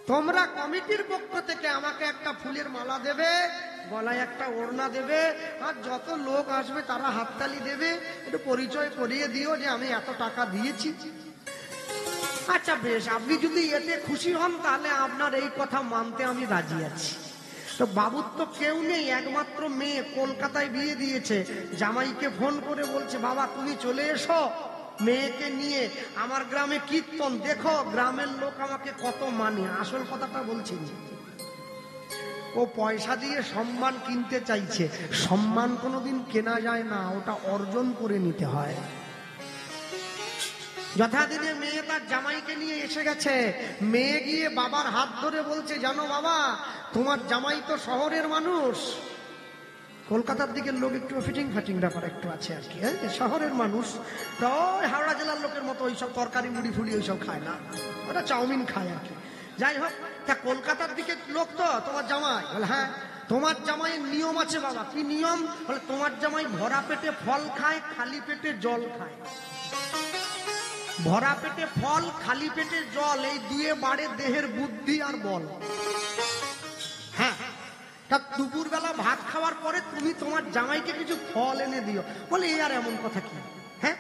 তোমরা কমিটির পক্ষ থেকে আমাকে একটা ফুলের মালা দেবে, গলায় একটা ওড়না দেবে, আর যত লোক আসবে তারা হাততালি দেবে, একটু পরিচয় করিয়ে দিও যে আমি এত টাকা দিয়েছি। আচ্ছা বেশ, আপনি যদি এতে খুশি হন তাহলে আপনার এই কথা মানতে আমি রাজি আছি। তো বাবুর তো কেউ নেই, একমাত্র মেয়ে, কলকাতায় বিয়ে দিয়েছে। জামাইকে ফোন করে বলছে, বাবা তুমি চলে এসো মেয়েকে নিয়ে আমার গ্রামে কীর্তন, দেখো গ্রামের লোক আমাকে কত মানে। আসল কথাটা বলছি, ও পয়সা দিয়ে সম্মান কিনতে চাইছে। সম্মান কোনোদিন কেনা যায় না, ওটা অর্জন করে নিতে হয়। যথাদিনে মেয়ে তার জামাইকে নিয়ে এসে গেছে। মেয়ে গিয়ে বাবার হাত ধরে বলছে, জানো বাবা, তোমার জামাই তো শহরের মানুষ। কলকাতার দিকের লোক একটু ফিটিং ফাটিং ব্যাপার একটু আছে আর কি, হ্যাঁ, শহরের মানুষ তো হাওড়া জেলার লোকের মতো ওইসব তরকারি মুড়ি ফুড়ি ওইসব খায় না, ওটা চাউমিন খায় আর কি। যাই হোক, তা কলকাতার দিকের লোক তো তোমার জামাই। বলে হ্যাঁ, তোমার জামাইয়ের নিয়ম আছে বাবা। কি নিয়ম? বলে তোমার জামাই ভরা পেটে ফল খায়, খালি পেটে জল খায়। ভরা পেটে ফল, খালি পেটে জল, এই দুয়ে বাড়ে দেহের বুদ্ধি আর বল। হ্যাঁ, দুপুর বেলা ভাত খাওয়ার পরে তুমি তোমার জামাইকে কিছু ফল এনে দিও। বলে এই আর এমন কথা কি? হ্যাঁ,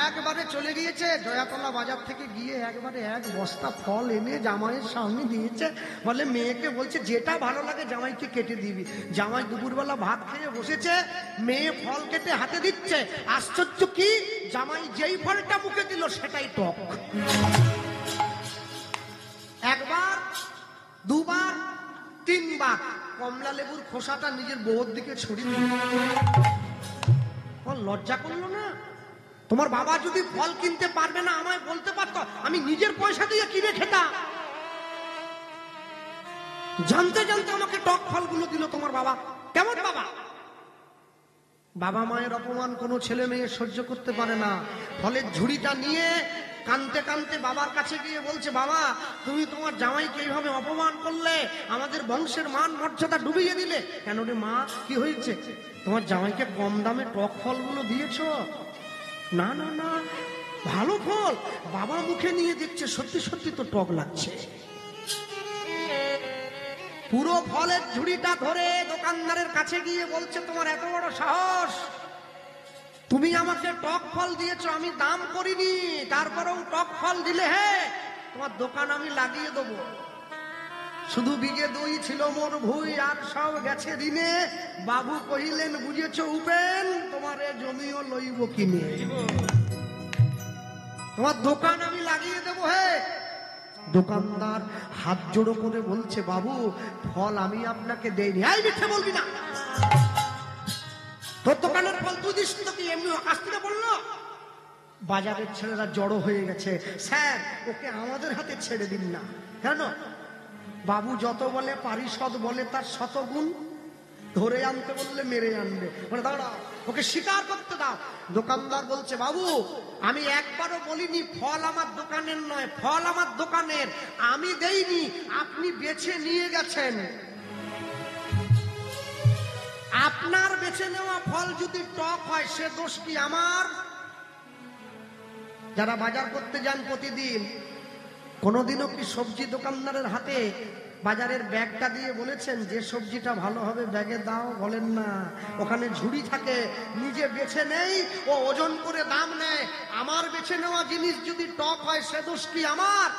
একবারে চলে গিয়েছে জয়াতলা বাজার থেকে গিয়ে একবারে এক বস্তা ফল এনে জামাইয়ের সামনে দিয়েছে। বলে মেয়েকে বলছে যেটা ভালো লাগে জামাইকে কেটে দিবি। জামাই দুপুরবেলা ভাত খেয়ে বসেছে, মেয়ে ফল কেটে হাতে দিচ্ছে। আশ্চর্য কি, জামাই যেই ফলটা মুখে দিল সেটাই টক। একবার, দুবার, তিনবার কমলা লেবুর খোসাটা নিজের বউর দিকে ছড়িয়ে দিল। লজ্জা করলো না? তোমার বাবা যদি ফল কিনতে পারবে না আমায় বলতে পারতো, আমি নিজের পয়সা দিয়ে কিনে খেতাম। জানতে জানতে আমাকে টক ফলগুলো দিল তোমার বাবা। কেমন বাবা? বাবা মায়ের অপমান কোনো ছেলে মেয়ে সহ্য করতে পারে না। ফলের ঝুড়িটা নিয়ে কানতে কানতে বাবার কাছে গিয়ে বলছে, বাবা তুমি তোমার জামাইকে এইভাবে অপমান করলে, আমাদের বংশের মান মর্যাদা ডুবিয়ে দিলে। কেন রে মা, কি হয়েছে? তোমার জামাইকে কম দামে টক ফলগুলো দিয়েছ? না না না, ভালো ফল। বাবা মুখে নিয়ে দেখছে সত্যি সত্যি তো টক লাগছে। পুরো ফলের ঝুড়িটা ধরে দোকানদারের কাছে গিয়ে বলছে, তোমার এত বড় সাহস, তুমি আমাকে টক ফল দিয়েছো, আমি দাম করিনি, তারপরেও টক ফল দিলে, হে তোমার দোকান আমি লাগিয়ে দেবো। শুধু বিঘে দুই ছিল মোর ভুই, আর সব গেছে দিনে। বাবু কহিলেন, বুঝেছ উপেন, তোমার এ জমিও লইব কিনে। তোমার দোকান আমি লাগিয়ে দেবো। হে দোকানদার হাত জোড়ো করে বলছে, বাবু ফল আমি আপনাকে দেইনি। এই মিথ্যে বলবি না, তোর দোকানের ফল তুই দিস তো কি? এমনি আকাশ থেকে বললো। বাজারের ছেলেরা জড়ো হয়ে গেছে, স্যার ওকে আমাদের হাতে ছেড়ে দিন না। কেন? বাবু যত বলে পারিষদ বলে তার শতগুণ, ধরে আনতে বললে মেরে আনবে। বলে দাঁড়া, ওকে স্বীকার করতে দাও। দোকানদার বলছে, বাবু আমি একবারও বলিনি ফল আমার দোকানের নয়, ফল আমার দোকানের, আমি দেইনি, আপনি বেছে নিয়ে গেছেন। আপনার বেছে নেওয়া ফল যদি টক হয় সে দোষ কি আমার? যারা বাজার করতে যান প্রতিদিন, কোনোদিনও কি সবজি দোকানদারের হাতে বাজারের ব্যাগটা দিয়ে বলেছেন যে সবজিটা ভালো হবে ব্যাগে দাও? বলেন না। ওখানে ঝুড়ি থাকে, নিজে বেছে নেই, ও ওজন করে দাম নেয়। আমার বেছে নেওয়া জিনিস যদি টক হয় সে দোষ কি আমার?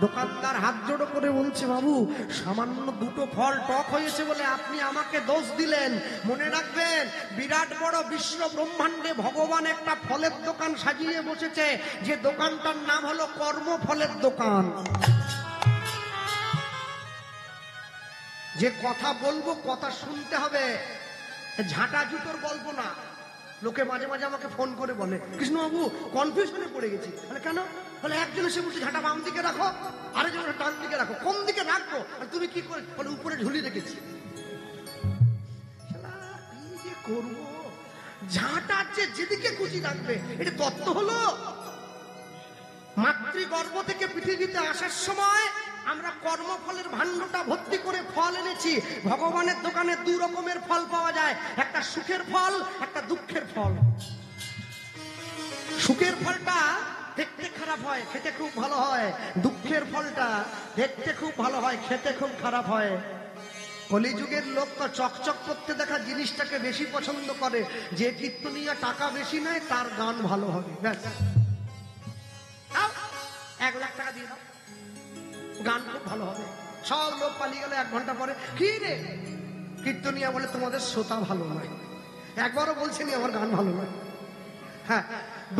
দোকানদার হাত জোড়ো করে বলছে, বাবু সামান্য দুটো ফল টক হয়েছে বলে আপনি আমাকে দোষ দিলেন। মনে রাখবেন, বিরাট বড় বিশ্ব ব্রহ্মাণ্ডে ভগবান একটা ফলের দোকান সাজিয়ে বসেছে, যে দোকানটার নাম হলো কর্মফলের দোকান। যে কথা বলবো কথা শুনতে হবে, ঝাঁটা জুতোর গল্প না। লোকে মাঝে মাঝে আমাকে ফোন করে বলে, কৃষ্ণবাবু কনফিউশনে পড়ে গেছি। বলে কেন? বলে একজন এসে বলছে ঝাঁটা বাম দিকে রাখো, আরেকজন ডান দিকে রাখো। কোন দিকে রাখবো? আর তুমি কি করে? বলে উপরে ঝুলি রেখেছি। কি যে করবো, ঝাঁটা যেদিকে খুশি রাখবে, এটা তত্ত্ব হলো? মাতৃগর্ভ থেকে পৃথিবীতে আসার সময় আমরা কর্মফলের ভাণ্ডটা ভর্তি করে ফল এনেছি। ভগবানের দোকানে দু রকমের ফল পাওয়া যায়, একটা সুখের ফল, একটা দুঃখের ফল। সুখের ফলটা দেখতে খারাপ হয়, খেতে খুব ভালো হয়। দুঃখের ফলটা দেখতে খুব ভালো হয়, খেতে খুব খারাপ হয়। কলিযুগের লোক তো চকচক করতে দেখা জিনিসটাকে বেশি পছন্দ করে। যে কীর্তনিয়া টাকা বেশি নেয় তার গান ভালো হবে, ব্যাস। 1 লাখ টাকা দিয়ে দাও, গান খুব ভালো হবে। সব লোক পালিয়ে গেল 1 ঘন্টা পরে, কি রে? কীর্তনিয়া বলে তোমাদের শ্রোতা ভালো নয়। একবারও বলছেনি আমার গান ভালো নয়। হ্যাঁ,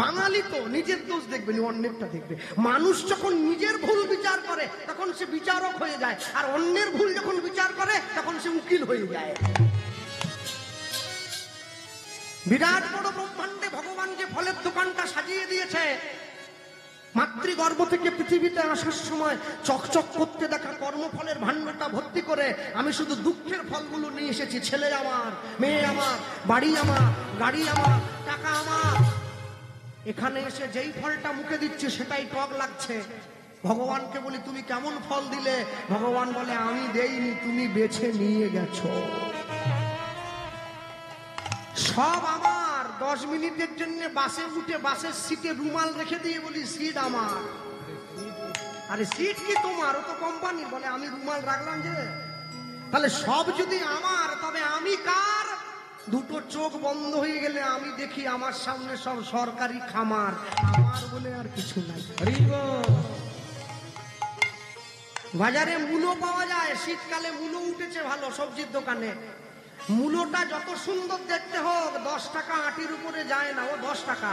বাঙালি তো নিজের দোষ দেখবে না, অন্যেরটা দেখবে। মানুষ যখন নিজের ভুল বিচার করে তখন সে বিচারক হয়ে যায়, আর অন্যের ভুল যখন বিচার করে তখন সে উকিল হয়ে যায়। বিরাট বড় ব্রহ্মাণ্ডে ভগবান যে ফলের দোকানটা সাজিয়ে দিয়েছে, মাতৃগর্ভ থেকে পৃথিবীতে আসার সময় চকচক করতে দেখা কর্মফলের ভান্ডারটা ভর্তি করে আমি শুধু দুঃখের ফলগুলো নিয়ে এসেছি। ছেলে আমার, মেয়ে আমার, বাড়ি আমার, গাড়ি আমার, টাকা আমার। এখানে এসে যেই ফলটা মুখে দিচ্ছে সেটাই টক লাগছে। ভগবানকে বলি তুমি কেমন ফল দিলে? ভগবান বলে আমি দেইনি, তুমি বেছে নিয়ে গেছো। সব আমার। 10 মিনিটের জন্য বাসে উঠে বাসের সিটে রুমাল রেখে দিয়ে বলি সিট আমার। আরে সিট কি তোমার? ও তো কোম্পানি। বলে আমি রুমাল রাখলাম যে। তাহলে সব যদি আমার, তবে আমি কার? দুটো চোখ বন্ধ হয়ে গেলে আমি দেখি আমার সামনে সব সরকারি খামার, আমার বলে আর কিছু নাই। বাজারে মূলো পাওয়া যায়, শীতকালে মূলো উঠেছে ভালো সবজির দোকানে। মূলোটা যত সুন্দর দেখতে হোক 10 টাকা আটির উপরে যায় না, ও 10 টাকা।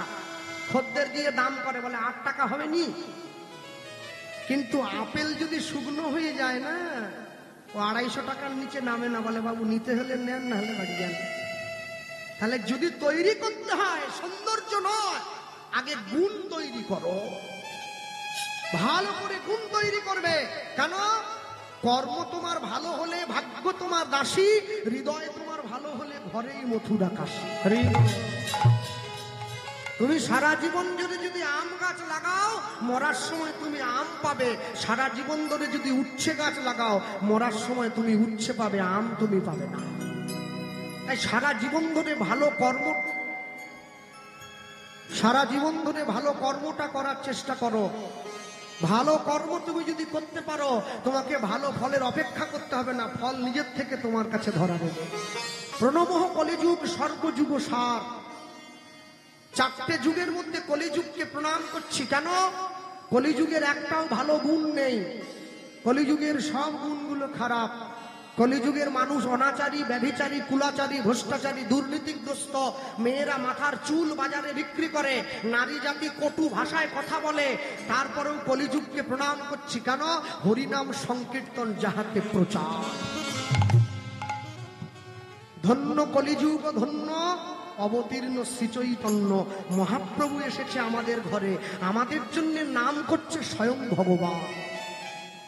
খদ্দের দিয়ে দাম করে, বলে 8 টাকা হবে নি। কিন্তু আপেল যদি শুকনো হয়ে যায় না, ও 250 টাকার নিচে নামে না। বলে বাবু নিতে হলে নেন, না হলে বাড়ি যান। তাহলে যদি তৈরি করতে হয় সৌন্দর্য নয়, আগে গুণ তৈরি করো। ভালো করে গুণ তৈরি করবে। কেন? কর্ম তোমার ভালো হলে ভাগ্য তোমার দাসী, হৃদয় তোমার ভালো হলে ঘরেই মথুরা কাশী। তুমি সারা জীবন ধরে যদি আম গাছ লাগাও, মরার সময় তুমি আম পাবে। সারা জীবন ধরে যদি উচ্ছে গাছ লাগাও, মরার সময় তুমি উচ্ছে পাবে, আম তুমি পাবে না। তাই সারা জীবন ধরে ভালো কর্ম, সারা জীবন ধরে ভালো কর্মটা করার চেষ্টা করো। ভালো কর্ম তুমি যদি করতে পারো, তোমাকে ভালো ফলের অপেক্ষা করতে হবে না, ফল নিজের থেকে তোমার কাছে ধরা দেবে। প্রণমঃ কলিযুগ সর্বযুগ সার। 4টে যুগের মধ্যে কলিযুগকে প্রণাম করছি। কেন? কলিযুগের একটাও ভালো গুণ নেই, কলিযুগের সব গুণগুলো খারাপ। কলিযুগের মানুষ অনাচারী, ব্যভিচারী, কুলাচারী, ভ্রষ্টাচারী, দুর্নীতিগ্রস্ত। মেয়েরা মাথার চুল বাজারে বিক্রি করে, নারী জাতি কটু ভাষায় কথা বলে। তারপরেও কলিযুগকে প্রণাম করছি। কেন? হরিনাম সংকীর্তন যাহাতে প্রচার। ধন্য কলিযুগ, ধন্য অবতীর্ণ শ্রীচৈতন্য। মহাপ্রভু এসেছে আমাদের ঘরে, আমাদের জন্য নাম করছে স্বয়ং ভগবান।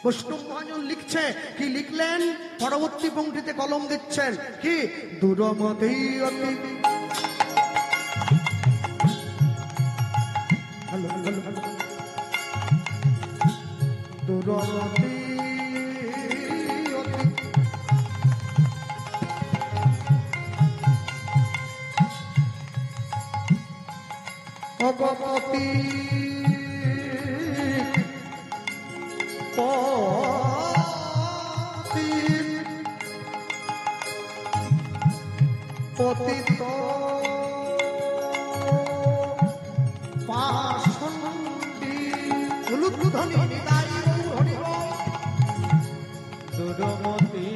বৈষ্ণব মহাজন লিখছে, কি লিখলেন? পরবর্তী পংক্তিতে কলম দিচ্ছেন কি? দূরমতি অতি দূরমতি ভগবতী পতিত পাষণ্ডী উলুধ্বনি নিদায়ী হরিব দুরমতি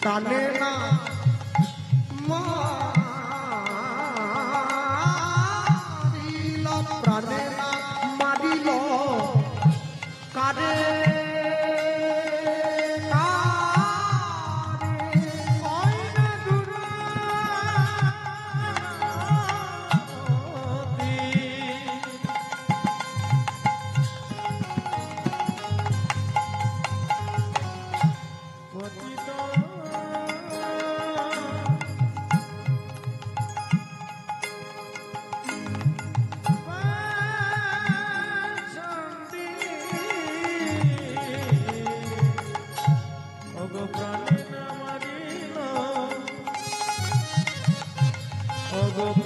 প্রাণে না মারিল, প্রাণে না মারিল কারে কারে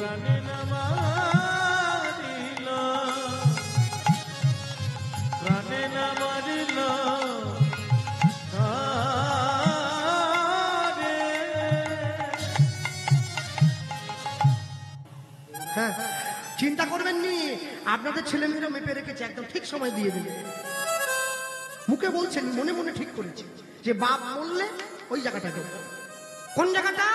প্রাণে না মারিল, প্রাণে না মারিল তারে। হ্যাঁ, চিন্তা করবেন নি, আপনাদের ছেলে মেয়েরা মেপে রেখেছে, একদম ঠিক সময় দিয়ে দেবে। মুখে বলছেন, মনে মনে ঠিক করেছে যে বাপ বললে ওই জায়গাটা দেবো। কোন জায়গাটা?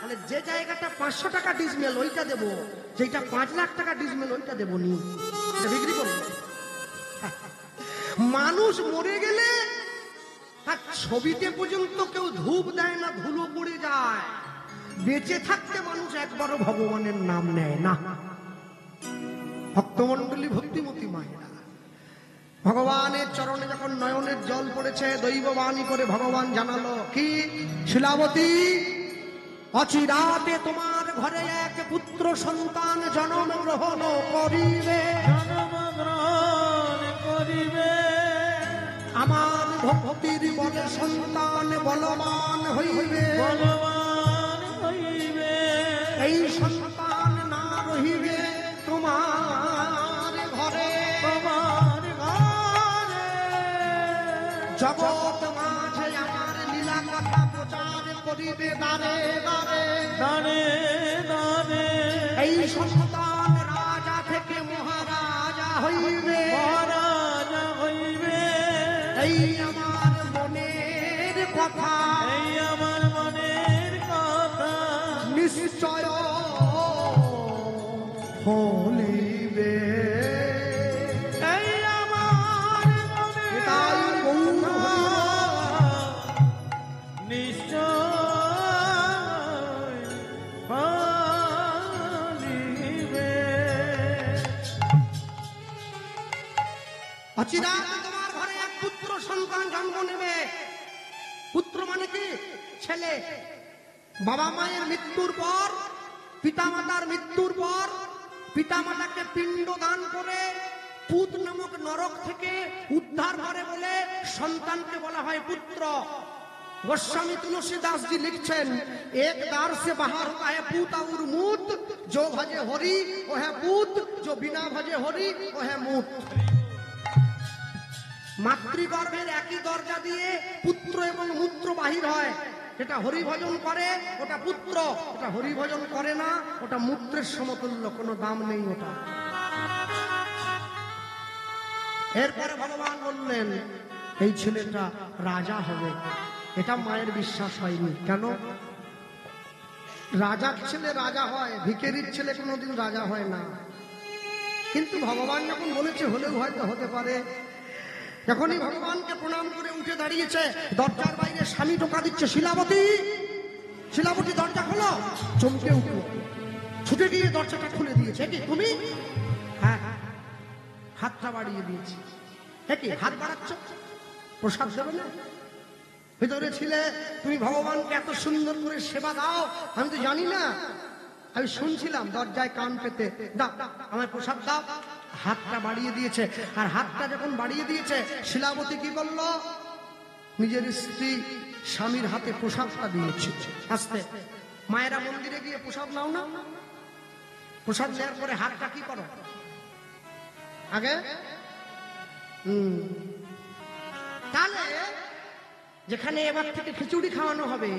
বলে যে জায়গাটা 500 টাকা ডিসমেল ওইটা দেবো, যেটা 5 লাখ টাকা ডিসমেল ওইটা দেবো নি, এটা বিক্রি করবো। মানুষ মরে গেলে তার ছবিতে পর্যন্ত কেউ ধূপ দেয় না, ধুলো পড়ে যায়। বেঁচে থাকতে মানুষ একবারও ভগবানের নাম নেয় না। ভক্তমন্ডলী, ভক্তিমতী মায়েরা, ভগবানের চরণে যখন নয়নের জল পড়েছে, দৈববাণী করে ভগবান জানালো কি, শিলাবতী, অচিরাতে তোমার ঘরে এক পুত্র সন্তান জন্ম গ্রহণ করিবে, জন্মগ্রহণ করিবে। আমার ভক্তির বলে সন্তান বলবান হইবে, বলবান হইবে। এই সন্তান না রহিবে তোমার ঘরে, তোমার ঘরে। জগৎ মাঝে আমার লীলা কথা প্রচার করিবে দারে দারে, দানে দানে। এই সন্তান রাজা থেকে মহারাজা হইবে, মহারাজা হইবে। এই আমার মনের কথা, এই আমার মনের কথা নিশ্চয় ফলিবে। এই আমার মনের তাই গৌর নিশ্চয় ফলিবে। অচিরাত তোমার ঘরে এক পুত্র সন্তান জন্ম নেবে। পুত্র মানে কি? ছেলে। বাবা মায়ের মৃত্যুর পর, পিতামাতার মৃত্যুর পর পিতামাতাকে পিণ্ড দান করে পুত নামক নরক থেকে উদ্ধার করে বলে সন্তানকে বলা হয় পুত্র। गोस्वामी तुलसीदास जी लिखছেন, एक दार से बाहर होता है पूत और मूत, जो भजे हरि वो है पूत, जो बिना भजे हरि वो है मूत। মাতৃগর্ভের একই দরজা দিয়ে পুত্র এবং মূত্র বাহির হয়। যেটা হরিভজন করে ওটা পুত্র, ওটা হরিভজন করে না ওটা মূত্রের সমতুল্য, কোনো দাম নেই ওটা। এরপরে ভগবান বললেন এই ছেলেটা রাজা হবে। এটা মায়ের বিশ্বাস হয়নি। কেন? রাজার ছেলে রাজা হয়, ভিখারির ছেলে কোনোদিন রাজা হয় না। কিন্তু ভগবান যখন বলেছে হলেও হয়তো হতে পারে। যখনই ভগবানকে প্রণাম করে উঠে দাঁড়িয়েছে, দরজার বাইরে স্বামী টোকা দিচ্ছে, শিলাবতী, শিলাবতী দরজা খোলো। চমকে উঠল, ছুটে গিয়ে দরজাটা খুলে দিয়েছে। কি তুমি? হ্যাঁ, হাতটা বাড়িয়ে দিয়েছি। কি হাত বাড়াচ্ছ? প্রসাদ দেবে না? ভিতরে ছিলে, তুমি ভগবানকে এত সুন্দর করে সেবা দাও, আমি তো জানি না, আমি শুনছিলাম দরজায় কান পেতে। দাও আমার প্রসাদ দাও। হাতটা বাড়িয়ে দিয়েছে। আর হাতটা যখন বাড়িয়ে দিয়েছে, শিলাবতী কি করলো? নিজের স্ত্রী স্বামীর হাতে প্রসাদটা দিয়েছে। আস্তে মায়েরা মন্দিরে গিয়ে প্রসাদ নাও না, প্রসাদ নেওয়ার পরে হাতটা কি করো আগে? তাহলে যেখানে এবার থেকে খিচুড়ি খাওয়ানো হবে,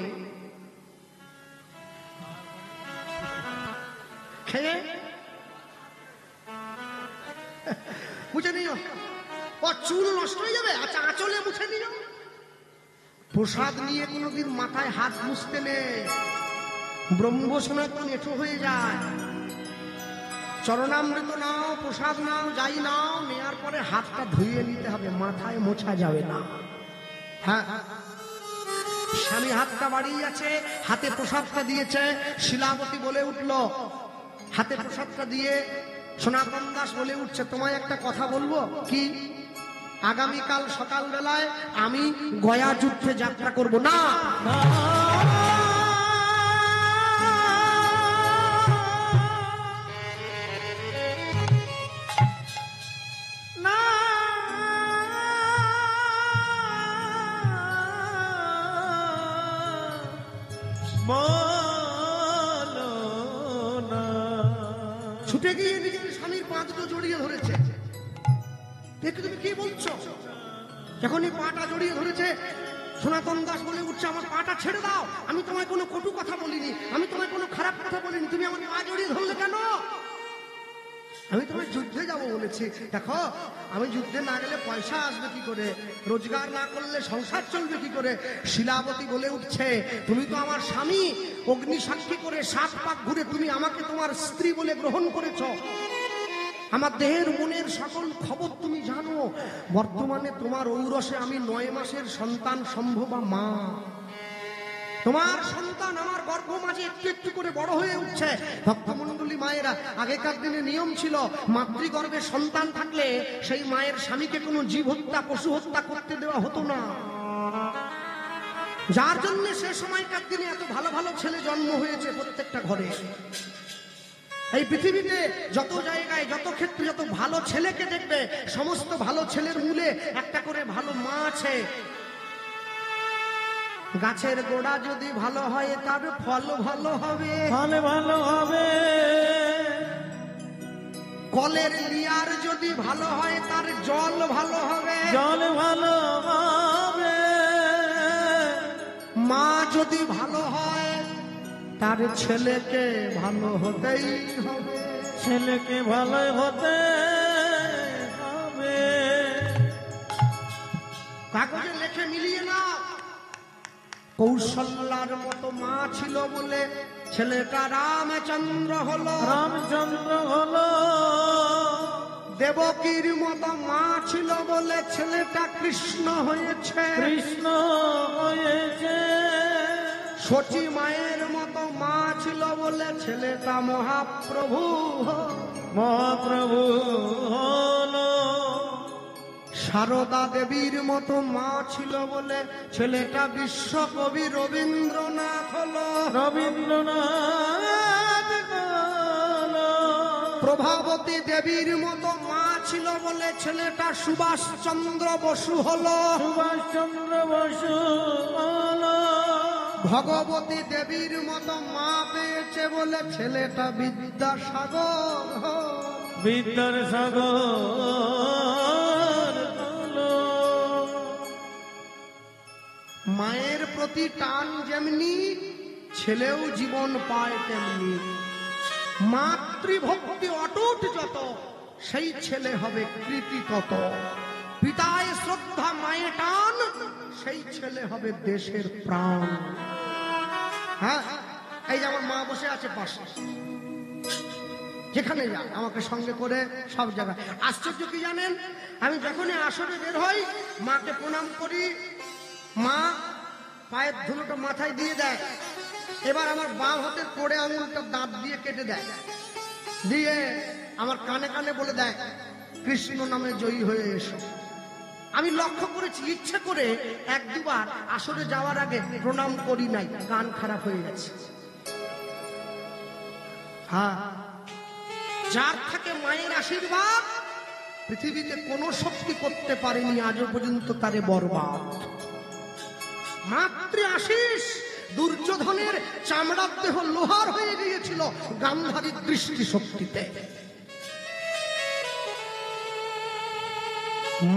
খেয়ে মুছে নিও। ও চুল নষ্ট হয়ে যাবে, আচ্ছা আঁচলে মুছে নিও। প্রসাদ নিয়ে কোনোদিন মাথায় হাত মুছতে নেই, ব্রহ্ম সনাতন এঁটো হয়ে যায়। চরণামৃত নাও, প্রসাদ নাও, যাই নাও, নেওয়ার পরে হাতটা ধুয়ে নিতে হবে, মাথায় মোছা যাবে না। হ্যাঁ, স্বামী হাতটা বাড়িয়ে আছে, হাতে প্রসাদটা দিয়েছে। শিলাবতী বলে উঠল, হাতে প্রসাদটা দিয়ে সনাতন দাস বলে উঠছে, তোমায় একটা কথা বলবো। কি? আগামীকাল সকাল বেলায় আমি গয়া যুদ্ধে যাত্রা করব। না, বলো না। ছুটে গিয়ে নিজের স্বামীর পা দুটো জড়িয়ে ধরেছে। দেখে তুমি কি বলছো? যখনই পাটা জড়িয়ে ধরেছে, সনাতন দাস বলে উঠছে, আমার পাটা ছেড়ে দাও, আমি তোমায় কোনো কটু কথা বলিনি, আমি তোমায় কোনো খারাপ কথা বলিনি, তুমি আমার পা জড়িয়ে ধরলে কেন? আমি তোমায় যুদ্ধে যাব বলেছি। দেখো, আমি যুদ্ধে না গেলে পয়সা আসবে কি করে, রোজগার না করলে সংসার চলবে কি করে? শিলাবতী বলে উঠছে, তুমি তো আমার স্বামী, অগ্নি সাক্ষী করে 7 পাক ঘুরে তুমি আমাকে তোমার স্ত্রী বলে গ্রহণ করেছো, আমার দেহের মনের সকল খবর তুমি জানো। বর্তমানে তোমার ঔরসে আমি 9 মাসের সন্তান সম্ভবা মা। তোমার সন্তান আমার গর্ভ মাঝে একটু একটু করে বড় হয়ে উঠছে। ভক্তমণ্ডলী মায়েরা, আগেকার দিনে নিয়ম ছিল, মাতৃগর্ভে সন্তান থাকলে সেই মায়ের স্বামীকে কোনো জীব হত্যা, পশু হত্যা করতে দেওয়া হতো না। যার জন্য সে সময়কার দিনে এত ভালো ভালো ছেলে জন্ম হয়েছে প্রত্যেকটা ঘরে। এই পৃথিবীতে যত জায়গায়, যত ক্ষেত্রে যত ভালো ছেলেকে দেখবে, সমস্ত ভালো ছেলের মূলে একটা করে ভালো মা আছে। গাছের গোড়া যদি ভালো হয় তার ফল ভালো হবে, ফলে ভালো হবে। কলের লিয়ার যদি ভালো হয় তার জল ভালো হবে, জল ভালো হবে। মা যদি ভালো হয় তার ছেলেকে ভালো হতেই হবে, ছেলেকে ভালো হতে হবে। কাগজে লেখে মিলিয়ে না। কৌশল্যার মতো মা ছিল বলে ছেলেটা রামচন্দ্র হলো, রামচন্দ্র হলো। দেবকীর মতো মা ছিল বলে ছেলেটা কৃষ্ণ হয়েছে, কৃষ্ণ হয়েছে। সচী মায়ের মতো মা ছিল বলে ছেলেটা মহাপ্রভু হলো। মহাপ্রভু হলো। সারদা দেবীর মতো মা ছিল বলে ছেলেটা বিশ্বকবি রবীন্দ্রনাথ হলো, রবীন্দ্রনাথ হলো। প্রভাবতী দেবীর মতো মা ছিল বলে ছেলেটা সুভাষচন্দ্র বসু হলো, সুভাষচন্দ্র বসু হলো। ভগবতী দেবীর মতো মা পেয়েছে বলে ছেলেটা বিদ্যাসাগর হলো। বিদ্যার সাগর হলো। মায়ের প্রতি টান যেমনি, ছেলেও জীবন পায় তেমনি। মাতৃভক্তি অটুট যত, সেই ছেলে হবে কৃতি তত। পিতায় শ্রদ্ধা, মায়ে টান, সেই ছেলে হবে দেশের প্রাণ। হ্যাঁ, এই যে আমার মা বসে আছে পাশে, যেখানে যা আমাকে সঙ্গে করে সব জায়গায়। আশ্চর্য কি জানেন, আমি যখনই আসরে বের হই মাকে প্রণাম করি, মা পায়ের ধুলোটা মাথায় দিয়ে দেয়। এবার আমার বাম হাতের কোড়ে আঙুলটা দাঁত দিয়ে কেটে দেয়, দিয়ে আমার কানে কানে বলে দেয়, কৃষ্ণ নামে জয়ী হয়ে এসো। আমি লক্ষ্য করেছি, ইচ্ছে করে 1-2 বার আসরে যাওয়ার আগে প্রণাম করি নাই, কান খারাপ হয়ে গেছে। হ্যাঁ, যার থাকে মায়ের আশীর্বাদ, পৃথিবীতে কোনো শক্তি করতে পারেনি আজও পর্যন্ত তারে বরবাদ। মাতৃ আশীষ, দুর্যোধনের চামড়ার দেহ লোহার হয়ে গিয়েছিল গান্ধারীর দৃষ্টি শক্তিতে।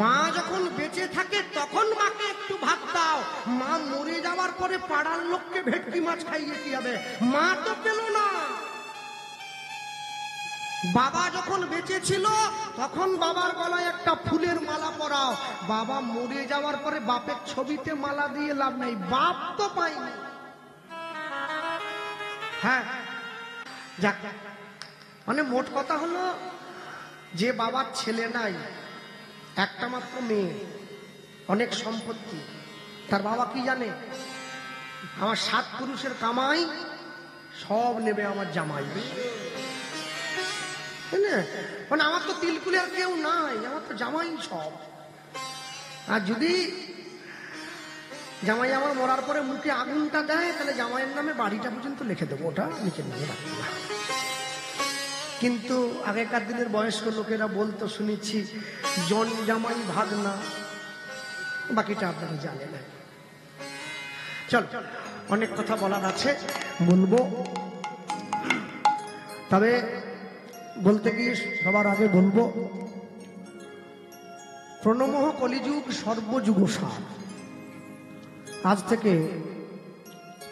মা যখন বেঁচে থাকে তখন মাকে একটু ভাত দাও, মা মরে যাওয়ার পরে পাড়ার লোককে ভেটকি মাছ খাইয়ে কি হবে? মা তো পেল না। বাবা যখন বেঁচে ছিল তখন বাবার গলায় একটা ফুলের মালা পরাও, বাবা মরে যাওয়ার পরে বাপের ছবিতে মালা দিয়ে লাভ নেই, বাপ তো পাইনি। হ্যাঁ, যাক, মানে মোট কথা হলো, যে বাবার ছেলে নাই, একটা মাত্র মেয়ে, অনেক সম্পত্তি, তার বাবা কি জানে, আমার 7 পুরুষের কামাই সব নেবে আমার জামাই। মানে আমার তো তিলকুলে আর কেউ নাই, আমার তো জামাই সব। আর যদি জামাই আমার মরার পরে মুখে আগুনটা দেয়, তাহলে জামাইয়ের নামে বাড়িটা পর্যন্ত লিখে দেবো, ওটা লিখে নিয়ে রাখবো না। কিন্তু আগেকার দিনের বয়স্ক লোকেরা বলতো, শুনেছি, জন জামাই ভাগনা, বাকিটা আপনারা জানেন না। চল, অনেক কথা বলার আছে, বলবো। তবে বলতে গিয়ে সবার আগে বলবো, প্রণমঃ কলিযুগ সর্বযুগ সার। আজ থেকে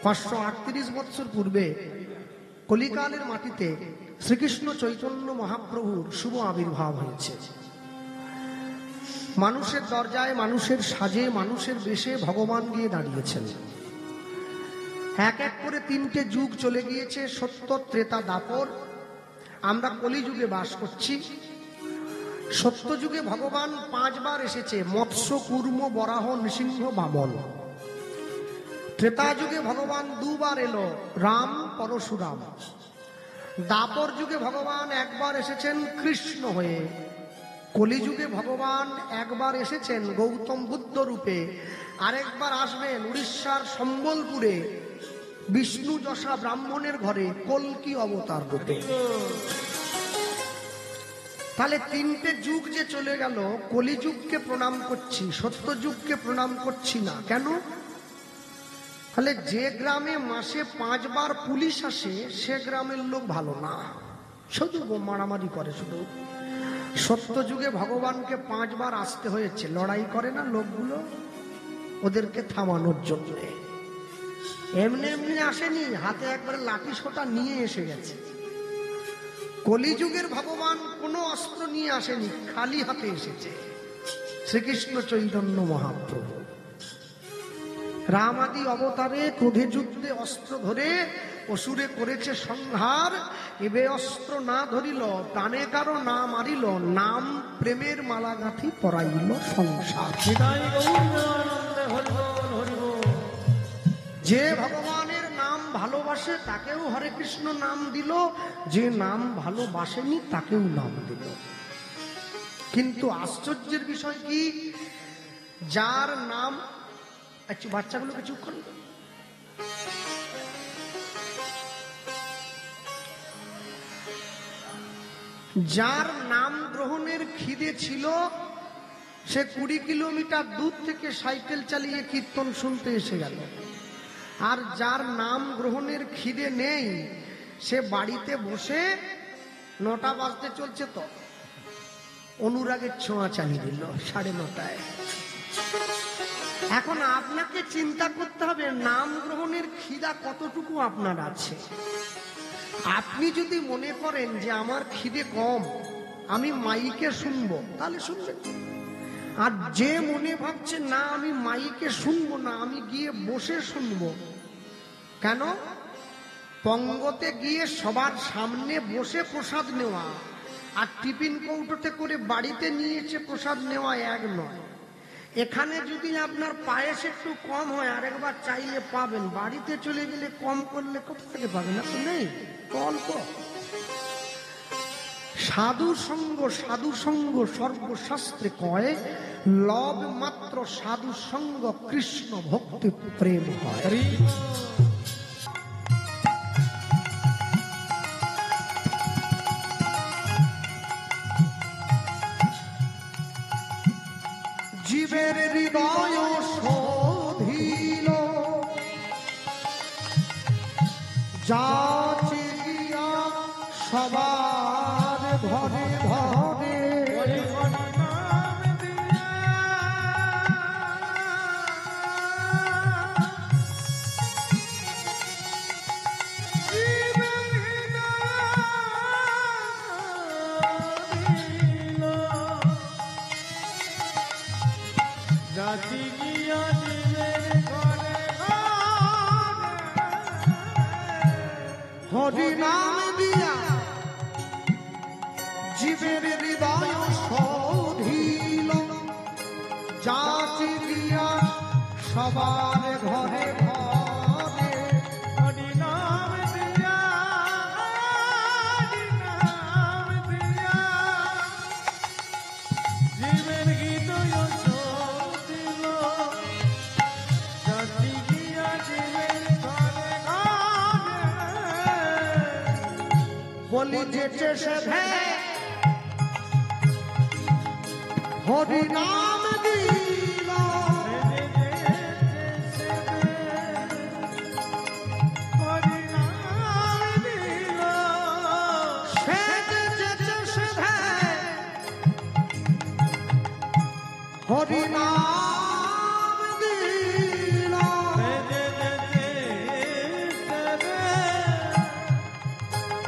538 বৎসর পূর্বে কলিকালের মাটিতে শ্রীকৃষ্ণ চৈতন্য মহাপ্রভুর শুভ আবির্ভাব হয়েছে। মানুষের দরজায়, মানুষের সাজে, মানুষের বেশে ভগবান গিয়ে দাঁড়িয়েছেন। এক এক করে 3টে যুগ চলে গিয়েছে, সত্য, ত্রেতা, দ্বাপর। আমরা কলিযুগে বাস করছি। সত্য যুগে ভগবান 5 বার এসেছে, মৎস্য, কূর্ম, বরাহ, নৃসিংহ, বামন। ত্রেতা যুগে ভগবান 2 বার এলো, রাম, পরশুরাম। দ্বাপর যুগে ভগবান 1 বার এসেছেন কৃষ্ণ হয়ে। কলিযুগে ভগবান 1 বার এসেছেন গৌতম বুদ্ধ রূপে, আরেকবার আসবেন উড়িষ্যার সম্বলপুরে বিষ্ণু যশা ব্রাহ্মণের ঘরে কল্কি অবতার রূপে। তাহলে 3টে যুগ যে চলে গেল, কলিযুগকে প্রণাম করছি, সত্য যুগকে প্রণাম করছি না। কেন? তাহলে যে গ্রামে মাসে 5 বার পুলিশ আসে, সে গ্রামের লোক ভালো না, শুধু মারামারি করে। শুধু সত্য যুগে ভগবানকে 5 বার আসতে হয়েছে, লড়াই করে না লোকগুলো ওদেরকে থামানোর জন্য। এমনি এমনি আসেনি, হাতে একবারে লাঠি সোটা নিয়ে এসে গেছে। কলিযুগের ভগবান কোনো অস্ত্র নিয়ে আসেনি, খালি হাতে এসেছে শ্রীকৃষ্ণ চৈতন্য মহাপ্রভু। রাম আদি অবতারে ক্রোধে যুদ্ধে অস্ত্র ধরে অসুরে করেছে সংহার। এবে অস্ত্র না ধরিল, প্রাণে কারো না মারিল, নাম প্রেমের মালা গাঁথি পরাইল সংসার। যে ভগবানের নাম ভালোবাসে তাকেও হরে কৃষ্ণ নাম দিল, যে নাম ভালোবাসেনি তাকেও নাম দিল। কিন্তু আশ্চর্যের বিষয় কি, যার নাম, আচ্ছা বাচ্চাগুলোকে চুপ করল, যার নাম গ্রহণের খিদে ছিল সে 20 কিলোমিটার দূর থেকে সাইকেল চালিয়ে কীর্তন শুনতে এসে গেল। আর যার নাম গ্রহণের খিদে নেই সে বাড়িতে বসে 9টা বাজতে চলছে তো অনুরাগের ছোঁয়া চালিয়ে দিল 9:30। এখন আপনাকে চিন্তা করতে হবে নাম গ্রহণের খিদা কতটুকু আপনার আছে। আপনি যদি মনে করেন যে আমার খিদে কম, আমি মাইকে শুনবো, তাহলে শুনবেন। আর যে মনে ভাবছে না আমি মাইকে শুনবো না, আমি গিয়ে বসে শুনবো, কেন? পঙ্গতে গিয়ে সবার সামনে বসে প্রসাদ নেওয়া আর টিফিন কৌটোতে করে বাড়িতে নিয়ে এসে প্রসাদ নেওয়া এক নয়। এখানে যদি আপনার পায়েস একটু কম হয় আরেকবার চাইলে পাবেন, বাড়িতে চলে গেলে কম করলে কোথা থেকে পাবেন? আপনি নেই, অল্প। সাধু সঙ্গ, সাধু সঙ্গ সর্বশাস্ত্রে কয়, লব মাত্র সাধু সঙ্গ কৃষ্ণ ভক্তি প্রেম হয়। জীবের হৃদয় শোধিল যাচিয়া সবার ঘরে ঘরে, হরি নাম দিয়া জীবের হৃদয় শোধিল যাচি দিয়া সবার ঘরে ঘরে, হরি নাম দিয়া, হরি নাম দিয়া জীবের হৃদয় শোধিল যাচি দিয়া জীবের ঘরে ঘরে, বলি যেতে সে হরি নাম দিল, হরি নাম দিল, সে যেতে হরি নাম দিল বেজে যেতে সেবে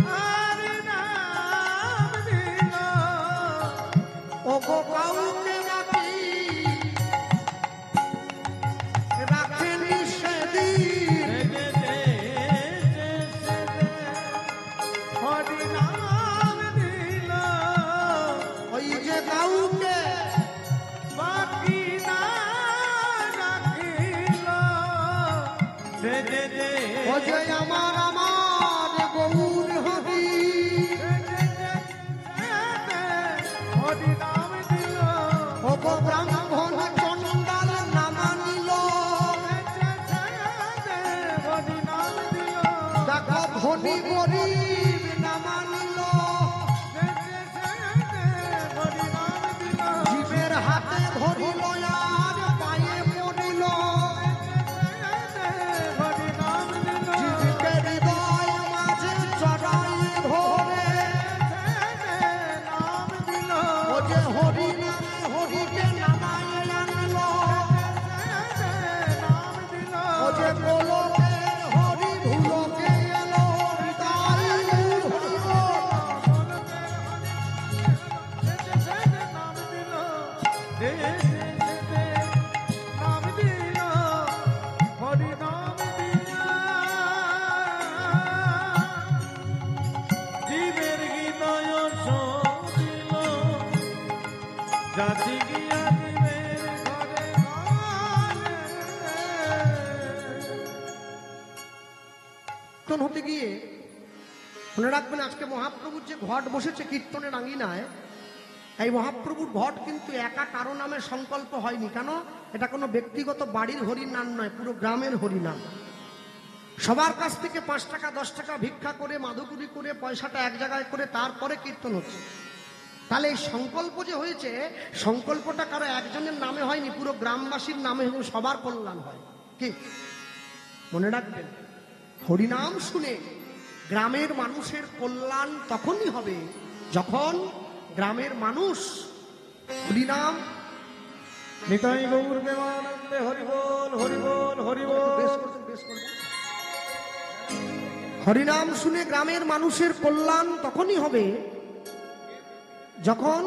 হরি নাম দিল ও গো কাউকে নাকি রাখেনি সেদিন বেজে যেতে সেবে হরি নাম দিল ওই যে কাউকে বাকি না রাখিল বেজে যেতে ও যে আমার গৌর হরি হরি নাম দিল ও গো ব্রাহ্মণ চন্ডাল নামা নিল হরি নাম দিল দেখো ধনী গরিব নামা নিল হরি নাম দিল জীবের হাতে ধরিল আর পায়ে পড়িল হরি নাম দিল জীবকে হৃদয় মাঝে চড়াই ধরে নাম দিল ও যে হরি নামে হরিকে নামায় আনল নাম দিল ও যে গোলকের হরি ভুলকে এলো হৃদয় হরিল। নাম দিল নাম দিল হরি নাম দিল জীবের হৃদয় দিল জাতি গিয়া জীবের ঘরে কীর্তন হতে গিয়ে মনে রাখবেন আজকে মহাপ্রভুর যে ঘট বসেছে কীর্তনের আঙিনায়, এই মহাপ্রভুর ঘট কিন্তু একা কারো নামে সংকল্প হয়নি। কেন? এটা কোনো ব্যক্তিগত বাড়ির হরিনাম নয়, পুরো গ্রামের হরিনাম। সবার কাছ থেকে 5 টাকা 10 টাকা ভিক্ষা করে মাধুকুরি করে পয়সাটা এক জায়গায় করে তারপরে কীর্তন হচ্ছে। তাহলে এই সংকল্প যে হয়েছে, সংকল্পটা কারো একজনের নামে হয়নি, পুরো গ্রামবাসীর নামে হয়ে সবার কল্যাণ হয়। কি মনে রাখবেন, হরিনাম শুনে গ্রামের মানুষের কল্যাণ তখনই হবে যখন গ্রামের মানুষ হরিনাম নিতাই গৌর প্রেমানন্দে হরি বল হরি বল হরি বেশ বল করবেন, বেশ করবেন। হরিনাম শুনে গ্রামের মানুষের কল্যাণ তখনই হবে যখন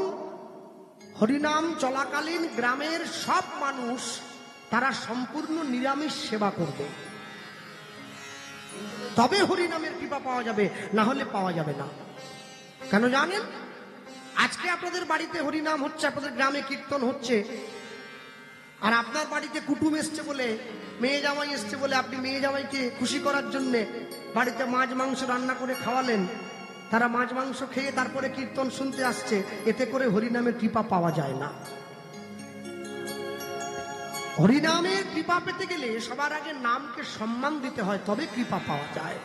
হরিনাম চলাকালীন গ্রামের সব মানুষ তারা সম্পূর্ণ নিরামিষ সেবা করবে, তবে হরিনামের কৃপা পাওয়া যাবে, না হলে পাওয়া যাবে না। কেন জানেন? আজকে আপনাদের বাড়িতে হরিনাম হচ্ছে, আপনাদের গ্রামে কীর্তন হচ্ছে, আর আপনার বাড়িতে কুটুম এসছে বলে, মেয়ে জামাই এসছে বলে আপনি মেয়ে জামাইকে খুশি করার জন্য বাড়িতে মাছ মাংস রান্না করে খাওয়ালেন। তারা মাছ মাংস খেয়ে তারপরে কীর্তন শুনতে আসছে, এতে করে হরিনামের কৃপা পাওয়া যায় না। হরিনামের কৃপা পেতে গেলে সবার আগে নামকে সম্মান দিতে হয়, তবে কৃপা পাওয়া যায়,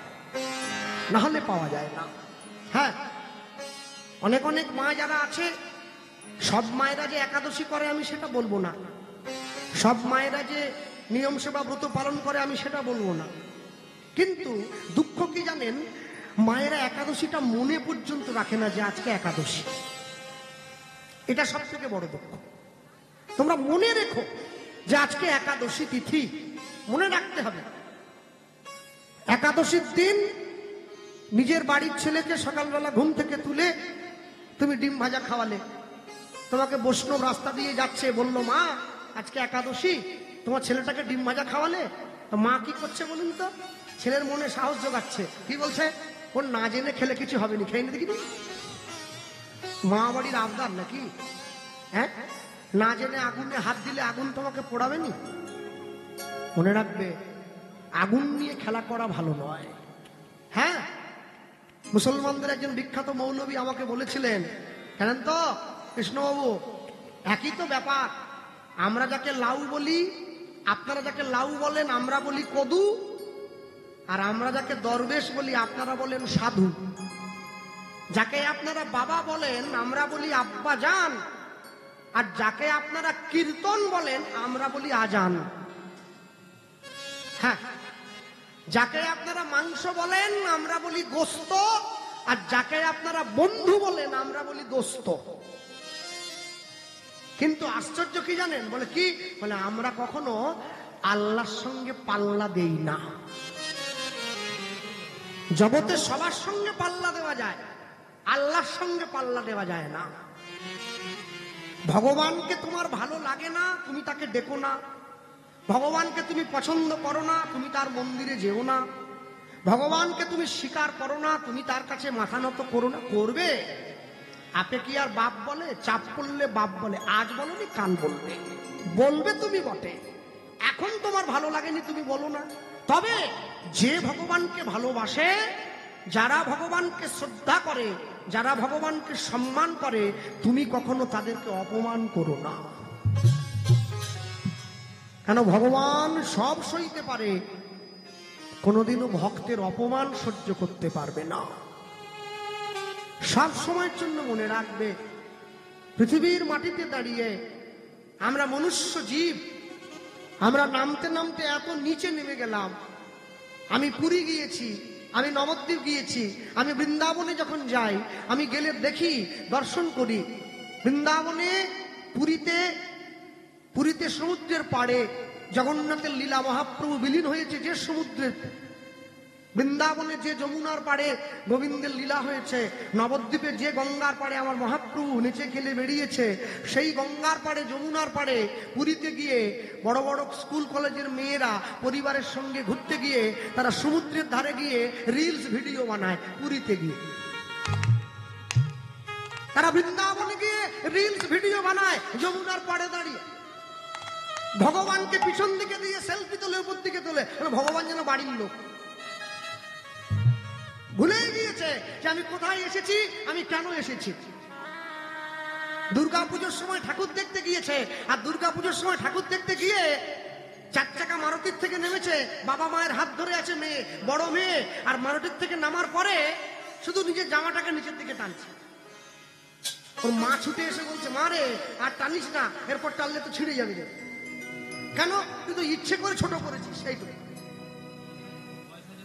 না হলে পাওয়া যায় না। হ্যাঁ, অনেক অনেক মা যারা আছে, সব মায়েরা যে একাদশী করে আমি সেটা বলবো না, সব মায়েরা যে নিয়ম সেবা ব্রত পালন করে আমি সেটা বলবো না, কিন্তু দুঃখ কি জানেন, মায়েরা একাদশীটা মনে পর্যন্ত রাখে না যে আজকে একাদশী। এটা সব থেকে বড় দুঃখ। তোমরা মনে রেখো যে আজকে একাদশী তিথি, মনে রাখতে হবে। একাদশীর দিন নিজের বাড়ির ছেলেকে সকালবেলা ঘুম থেকে তুলে তুমি ডিম ভাজা খাওয়ালে, তোমাকে বৈষ্ণব রাস্তা দিয়ে যাচ্ছে, বললো মা আজকে একাদশী, তোমার ছেলেটাকে ডিম ভাজা খাওয়ালে। তো মা কি করছে বলুন তো? ছেলের মনে সাহস জোগাচ্ছে। কি বলছে? ওর না জেনে খেলে কিছু হবে না, খেয়ে নি দেখিনি। মা বাড়ির আবদার নাকি? হ্যাঁ, না জেনে আগুনে হাত দিলে আগুন তোমাকে পোড়াবে নি? মনে রাখবে, আগুন নিয়ে খেলা করা ভালো নয়। হ্যাঁ, মুসলমানদের একজন বিখ্যাত মৌলবী আমাকে বলেছিলেন, জানেন তো কৃষ্ণবাবু, একই তো ব্যাপার, আমরা যাকে লাউ বলি, আপনারা যাকে লাউ বলেন আমরা বলি কদু, আর আমরা যাকে দরবেশ বলি আপনারা বলেন সাধু। যাকে আপনারা বাবা বলেন আমরা বলি আব্বা জান, আর যাকে আপনারা কীর্তন বলেন আমরা বলি আজান। হ্যাঁ, যাকে আপনারা মাংস বলেন আমরা বলি গোস্ত, আর যাকে আপনারা বন্ধু বলেন আমরা বলি দোস্ত। কিন্তু আশ্চর্য কি জানেন? বলে কি? বলে আমরা কখনো আল্লাহর সঙ্গে পাল্লা দেই না। জগতে সবার সঙ্গে পাল্লা দেওয়া যায়, আল্লাহর সঙ্গে পাল্লা দেওয়া যায় না। ভগবানকে তোমার ভালো লাগে না, তুমি তাকে ডেকো না। ভগবানকে তুমি পছন্দ করো না, তুমি তার মন্দিরে যেও না। ভগবানকে তুমি স্বীকার করো না, তুমি তার কাছে মাথা নত করো না। করবে? আপে কি আর বাপ বলে? চাপ পড়লে বাপ বলে। আজ বলনি কাল বলবে, বলবে তুমি বটে। এখন তোমার ভালো লাগেনি, তুমি বলো না। তবে যে ভগবানকে ভালোবাসে, যারা ভগবানকে শ্রদ্ধা করে, যারা ভগবানকে সম্মান করে, তুমি কখনো তাদেরকে অপমান করো না। কেন? ভগবান সব সইতে পারে, কোনোদিনও ভক্তের অপমান সহ্য করতে পারবে না। সব সময়ের জন্য মনে রাখবে, পৃথিবীর মাটিতে দাঁড়িয়ে আমরা মনুষ্য জীব, আমরা নামতে নামতে এত নিচে নেমে গেলাম। আমি পুরী গিয়েছি, আমি নবদ্বীপ গিয়েছি, আমি বৃন্দাবনে যখন যাই, আমি গেলে দেখি, দর্শন করি। বৃন্দাবনে, পুরীতে সমুদ্রের পাড়ে জগন্নাথের লীলা মহাপ্রভু বিলীন হয়েছে যে সমুদ্রের। বৃন্দাবনে যে যমুনার পাড়ে গোবিন্দের লীলা হয়েছে, নবদ্বীপে যে গঙ্গার পাড়ে আমার মহাপ্রভু নেচে খেলে বেরিয়েছে, সেই গঙ্গার পাড়ে, যমুনার পাড়ে পুরীতে গিয়ে বড় বড় স্কুল কলেজের মেয়েরা পরিবারের সঙ্গে ঘুরতে গিয়ে তারা সমুদ্রের ধারে গিয়ে রিলস ভিডিও বানায়। পুরীতে গিয়ে তারা বৃন্দাবনে গিয়ে রিলস ভিডিও বানায় যমুনার পাড়ে দাঁড়িয়ে। ভগবানকে পিছন দিকে দিয়ে সেলফি তোলে, উপর দিকে তোলে। ভগবান যেন বাড়ির লোক, ভুলেই গিয়েছে যে আমি কোথায় এসেছি, আমি কেন এসেছি। দুর্গাপুজোর সময় ঠাকুর দেখতে গিয়েছে, আর দুর্গাপুজোর সময় ঠাকুর দেখতে গিয়ে 4 চাকা মারুতির থেকে নেমেছে, বাবা মায়ের হাত ধরে আছে মেয়ে, বড় মেয়ে, আর মারুতির থেকে নামার পরে শুধু নিজের জামাটাকে নিচের দিকে টানছে। ওর মা ছুটে এসে বলছে, মা রে আর টানিস না, এরপর টানলে তো ছিঁড়ে যাবে। কেন? তুই তো ইচ্ছে করে ছোট করেছিস। সেইটুকু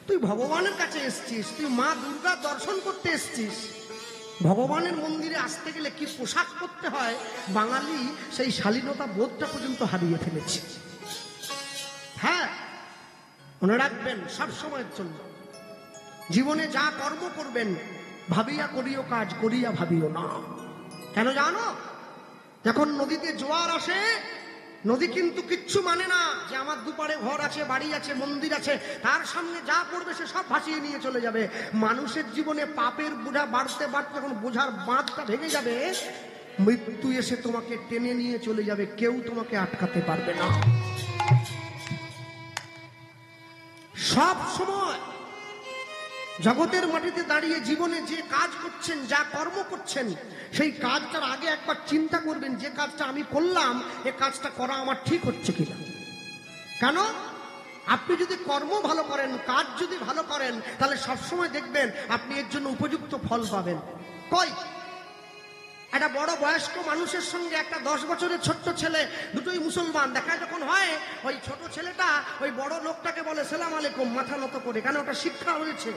তুই ভগবানের কাছে এসছিস, তুই মা দুর্গা দর্শন করতে এসছিস। ভগবানের মন্দিরে আসতে গেলে কি পোশাক পরতে হয়, বাঙালি সেই শালীনতা বোধটা পর্যন্ত হারিয়ে ফেলেছে। হ্যাঁ, মনে রাখবেন সব সময়ের জন্য, জীবনে যা কর্ম করবেন ভাবিয়া করিও কাজ, করিয়া ভাবিও না। কেন জানো? যখন নদীতে জোয়ার আসে, নদী কিন্তু কিচ্ছু মানে না যে আমার দুপারে ঘর আছে, বাড়ি আছে, মন্দির আছে, তার সামনে যা পড়বে সে সব ভাসিয়ে নিয়ে চলে যাবে। মানুষের জীবনে পাপের বোঝা বাড়তে বাড়তে যখন বোঝার বাঁধটা ভেঙে যাবে, মৃত্যু এসে তোমাকে টেনে নিয়ে চলে যাবে, কেউ তোমাকে আটকাতে পারবে না। সব সময় জগতের মাটিতে দাঁড়িয়ে জীবনে যে কাজ করছেন, যা কর্ম করছেন, সেই কাজটার আগে একবার চিন্তা করবেন, যে কাজটা আমি করলাম, এ কাজটা করা আমার ঠিক হচ্ছে কিনা। কেন? আপনি যদি কর্ম ভালো করেন, কাজ যদি ভালো করেন, তাহলে সবসময় দেখবেন আপনি এর জন্য উপযুক্ত ফল পাবেন। কই একটা বড় বয়স্ক মানুষের সঙ্গে একটা 10 বছরের ছোট্ট ছেলে, দুটোই মুসলমান, দেখা যখন হয়, ওই ছোট ছেলেটা ওই বড় লোকটাকে বলে সালাম আলাইকুম, মাথা নত করে। কেন? ওটা শিক্ষা হয়েছে।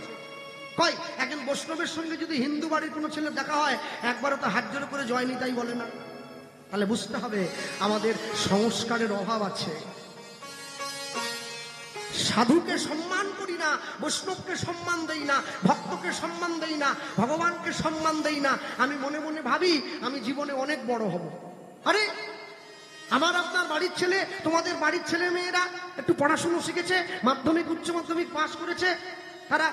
কই একজন বৈষ্ণবের সঙ্গে যদি হিন্দু বাড়ির কোনো ছেলে দেখা হয়, একবারও তো হাত জোড় করে জয় নিতাই বলে না। তাহলে বুঝতে হবে আমাদের সংস্কারের অভাব আছে। সাধুকে সম্মান করি না, বৈষ্ণবকে সম্মান দেই না, ভক্তকে সম্মান দেই না, ভগবানকে সম্মান দেই না। আমি মনে মনে ভাবি আমি জীবনে অনেক বড় হব। আরে আমার আপনার বাড়ির ছেলে, তোমাদের বাড়ির ছেলে মেয়েরা একটু পড়াশুনো শিখেছে, মাধ্যমিক উচ্চ মাধ্যমিক পাশ করেছে, তারা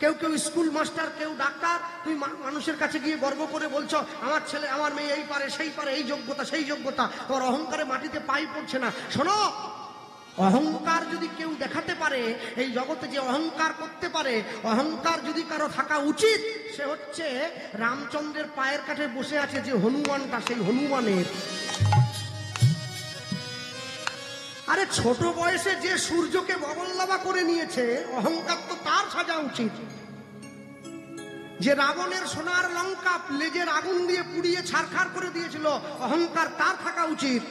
কেউ কেউ স্কুল মাস্টার, কেউ ডাক্তার। তুমি মানুষের কাছে গিয়ে গর্ব করে বলছো আমার ছেলে আমার মেয়ে এই পারে সেই পারে, এই যোগ্যতা সেই যোগ্যতা। তোমার অহংকারে মাটিতে পাই পড়ছে না। শোনো, অহংকার যদি কেউ দেখাতে পারে, এই জগতে যে অহংকার করতে পারে, অহংকার যদি কারো থাকা উচিত, সে হচ্ছে রামচন্দ্রের পায়ের কাছে বসে আছে যে হনুমানটা, সেই হনুমানের। আরে ছোট বয়সে যে সূর্যকে বগলদাবা করে নিয়েছে, অহংকার তো তার সাজা উচিত। যে রাবণের সোনার লঙ্কা লেজের আগুন দিয়ে পুড়িয়ে ছারখার করে দিয়েছিল, অহংকার তার থাকা উচিত।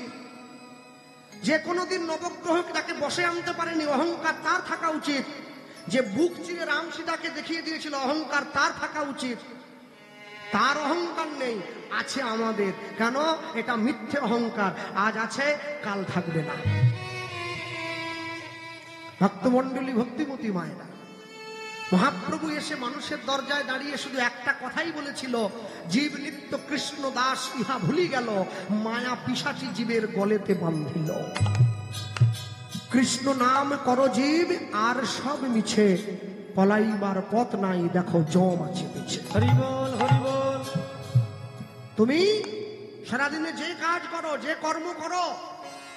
যে কোনোদিন নবগ্রহকে তাকে বসে আনতে পারেনি, অহংকার তার থাকা উচিত। যে বুক চিরে রাম সীতাকে দেখিয়ে দিয়েছিল, অহংকার তার থাকা উচিত। তার অহংকার নেই, আছে আমাদের। কেন? এটা মিথ্যে অহংকার, আজ আছে কাল থাকবে না। ভক্তমণ্ডলী, ভক্তিমতী মায়েরা, মহাপ্রভু এসে মানুষের দরজায় দাঁড়িয়ে শুধু একটা কথাই বলেছিল, জীব নিত্য কৃষ্ণ দাস ইহা ভুলি গেল, মায়া পিশাচী জীবের গলেতে বান্ধিল। কৃষ্ণ নাম কর জীব, আর সব মিছে, পলাইবার পথ নাই, দেখো জম আছে পিছে। হরি বল, হরি বল। তুমি সারাদিনে যে কাজ করো, যে কর্ম করো,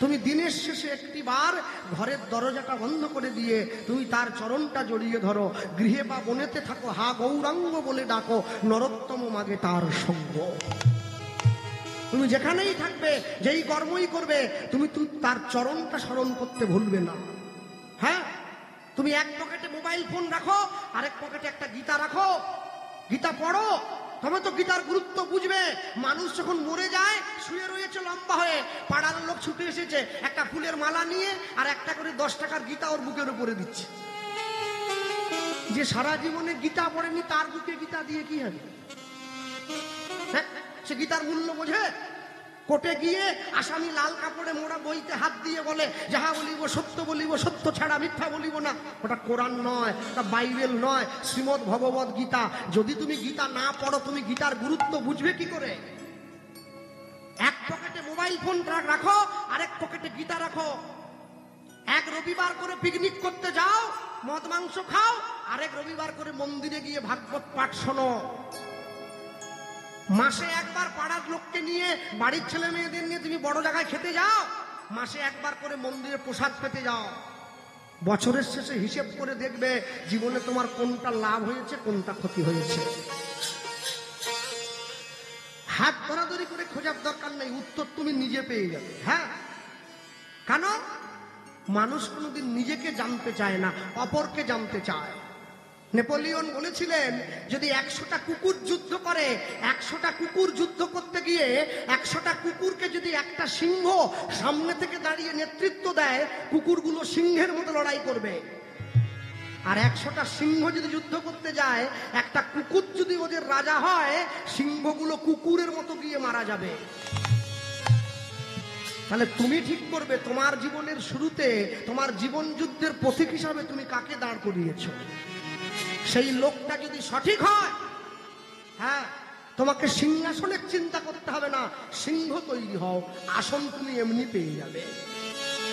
তুমি দিনের শেষে একটি বার ঘরের দরজাটা বন্ধ করে দিয়ে তুমি তার চরণটা জড়িয়ে ধরো। গৃহে বা বনেতে থাকো, হা গৌরাঙ্গ বলে ডাকো, নরোত্তম মাগে তার সঙ্গ। তুমি যেখানেই থাকবে, যেই কর্মই করবে, তুমি তার চরণটা স্মরণ করতে ভুলবে না। হ্যাঁ, তুমি এক পকেটে মোবাইল ফোন রাখো, আরেক পকেটে একটা গীতা রাখো, গীতা পড়ো, তবে তো গীতার গুরুত্ব বুঝবে। মানুষ যখন মরে যায়, শুয়ে রয়েছে লম্বা হয়ে, পাড়ার লোক ছুটে এসেছে একটা ফুলের মালা নিয়ে আর একটা করে 10 টাকার গীতা ওর বুকের উপরে দিচ্ছে। যে সারা জীবনে গীতা পড়েনি, তার বুকে গীতা দিয়ে কি হবে? হ্যাঁ, সে গীতার মূল্য বোঝে? কোর্টে গিয়ে আসামি লাল কাপড়ে মোড়া বইতে হাত দিয়ে বলে, যাহা বলিব সত্য বলিব, সত্য ছাড়া মিথ্যা বলিব না। ওটা কোরআন নয়, ওটা বাইবেল নয়, শ্রীমদ্ ভগবত গীতা। যদি তুমি গীতা না পড়ো, তুমি গীতার গুরুত্ব বুঝবে কি করে? এক পকেটে মোবাইল ফোন রাখো, আরেক পকেটে গীতা রাখো। এক রবিবার করে পিকনিক করতে যাও, মদ মাংস খাও, আরেক রবিবার করে মন্দিরে গিয়ে ভাগবত পাঠ শোনো। মাসে একবার পাড়ার লোককে নিয়ে, বাড়ির ছেলে মেয়েদের নিয়ে তুমি বড় জায়গায় খেতে যাও, মাসে একবার করে মন্দিরে প্রসাদ পেতে যাও। বছরের শেষে হিসেব করে দেখবে জীবনে তোমার কোনটা লাভ হয়েছে, কোনটা ক্ষতি হয়েছে। হাত ধরাধরি করে খোঁজার দরকার নেই, উত্তর তুমি নিজে পেয়ে যাবে। হ্যাঁ, কেন? মানুষ কোনোদিন নিজেকে জানতে চায় না, অপরকে জানতে চায়। নেপোলিয়ন বলেছিলেন, যদি 100টা কুকুর যুদ্ধ করে, 100টা কুকুর যুদ্ধ করতে গিয়ে 100টা কুকুরকে যদি একটা সিংহ সামনে থেকে দাঁড়িয়ে নেতৃত্ব দেয়, কুকুরগুলো সিংহের মতো লড়াই করবে। আর 100টা সিংহ যদি যুদ্ধ করতে যায়, একটা কুকুর যদি ওদের রাজা হয়, সিংহগুলো কুকুরের মতো গিয়ে মারা যাবে। তাহলে তুমি ঠিক করবে তোমার জীবনের শুরুতে, তোমার জীবন যুদ্ধের পথিক হিসাবে তুমি কাকে দাঁড় করিয়েছো। সেই লোকটা যদি সঠিক হয়, হ্যাঁ, তোমাকে সিংহাসনের চিন্তা করতে হবে না, সিংহ তৈরি হও, আসন তুমি এমনি পেয়ে যাবে।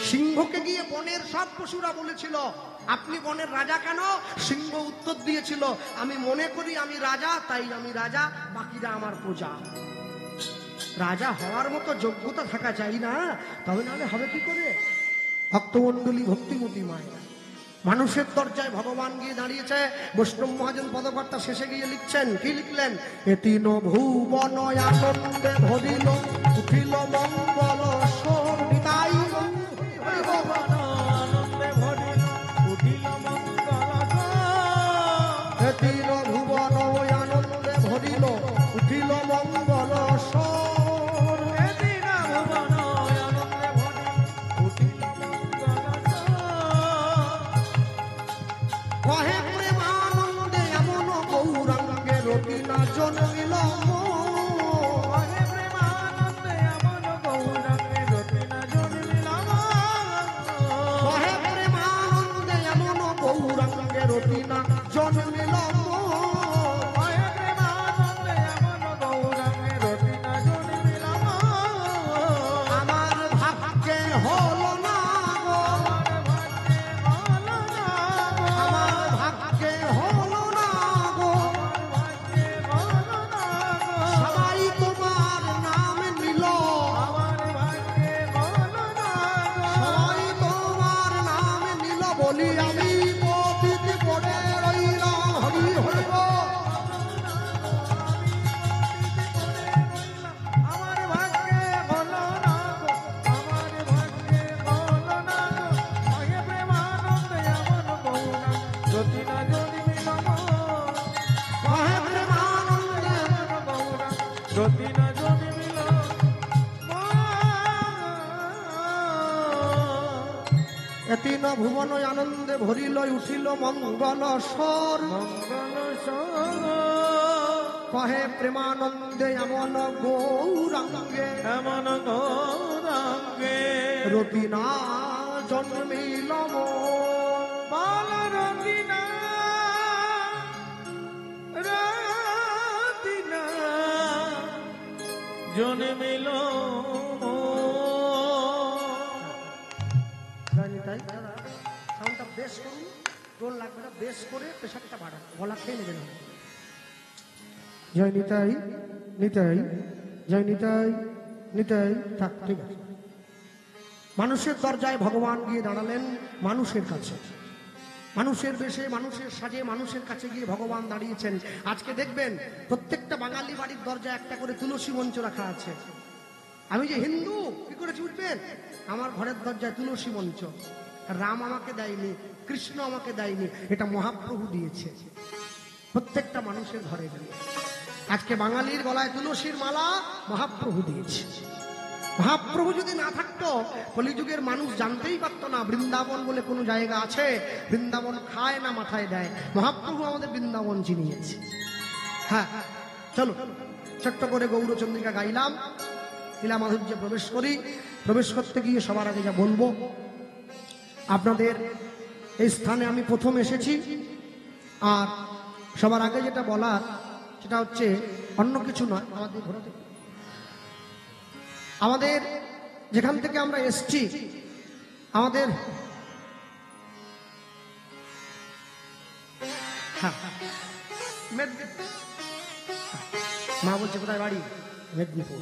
সিংহকে গিয়ে বনের সব পশুরা বলেছিল, আপনি বনের রাজা কেন? সিংহ উত্তর দিয়েছিল, আমি মনে করি আমি রাজা, তাই আমি রাজা, বাকিরা আমার প্রজা। রাজা হওয়ার মতো যোগ্যতা থাকা চাই না, তবে নাহলে হবে কি করে? ভক্তমণ্ডলী, ভক্তিমতী মায়েরা, মানুষের দরজায় ভগবান গিয়ে দাঁড়িয়েছে। বৈষ্ণব মহাজন পদকর্তা শেষে গিয়ে লিখছেন, কি লিখলেন? এতিন ভুবন আনন্দে ভরিল, উঠিল মঙ্গল সোম নিতাই। এতিন ভুবন আনন্দে ভরিল, উঠিল মঙ্গল সোম। কহে প্রেমানন্দে এমন গৌরাঙ্গে রতিনা জন্মিল। কহে প্রেমানন্দে এমন গৌরাঙ্গে রতিনা জন্মিল। কহে প্রেমানন্দে এমন গৌরাঙ্গে রতিনা জন্মিল। কহে প্রেমানন্দে এমন গৌরাঙ্গে রতিনা জন্মিল। আমার ভাগ্যে হলো না গো, আমার ভাগ্যে হলো না গো, সবাই তোমার নাম নিল, সবাই তোমার নাম নিল, বলি আমি পতিত পড়ে রইলাম। হরি হরি বল। আমার ভাগ্যে হলো না গো, আমার ভাগ্যে হলো না গো, কহে প্রেমানন্দে এমন গৌরাঙ্গে রতিনা জন্মিল। কহে প্রেমানন্দে এমন গৌরাঙ্গে রতিনা জন্মিল। এতিন ভুবন আনন্দে ভরিল, উঠিল মঙ্গল স্বর। কহে প্রেমানন্দে এমন গৌরাঙ্গে এমন গৌরাঙ্গে রতিনা জন্মিল বল রতিনা রতিনা জন্মিল তাই সাউন্ডটা বেশ করুন, টোন লাগবে না, বেশ করে প্রেশারটা বাড়ান, গলা খেয়ে নেবেন। জয় নিতাই নিতাই, জয় নিতাই নিতাই। থাক, ঠিক আছে। মানুষের দরজায় ভগবান গিয়ে দাঁড়ালেন, মানুষের কাছে, মানুষের বেশে, মানুষের সাজে, মানুষের কাছে গিয়ে ভগবান দাঁড়িয়েছেন। আজকে দেখবেন প্রত্যেকটা বাঙালি বাড়ির দরজায় একটা করে তুলসী মঞ্চ রাখা আছে। আমি যে হিন্দু কি করে বুঝবেন? আমার ঘরের দরজায় তুলসী মঞ্চ। রাম আমাকে দেয়নি, কৃষ্ণ আমাকে দেয়নি, এটা মহাপ্রভু দিয়েছে প্রত্যেকটা মানুষের ঘরে ঘরে। আজকে বাঙালির গলায় তুলসীর মালা মহাপ্রভু দিয়েছে। মহাপ্রভু যদি না থাকতো কলিযুগের মানুষ জানতেই পারতো না বৃন্দাবন বলে কোনো জায়গা আছে। বৃন্দাবন খায় না মাথায় দেয়, মহাপ্রভু আমাদের বৃন্দাবন চিনিয়েছে। হ্যাঁ, চলো ছোট্ট করে গৌরচন্দ্রিকা গাইলাম, লীলা মাধুর্যে প্রবেশ করি। প্রবেশ করতে গিয়ে সবার আগে যা বলবো, আপনাদের এই স্থানে আমি প্রথম এসেছি। আর সবার আগে যেটা বলার সেটা হচ্ছে অন্য কিছু নয়, আমাদের যেখান থেকে আমরা এসছি, আমাদের মা বলছে কোথায় বাড়ি? মেদিনীপুর।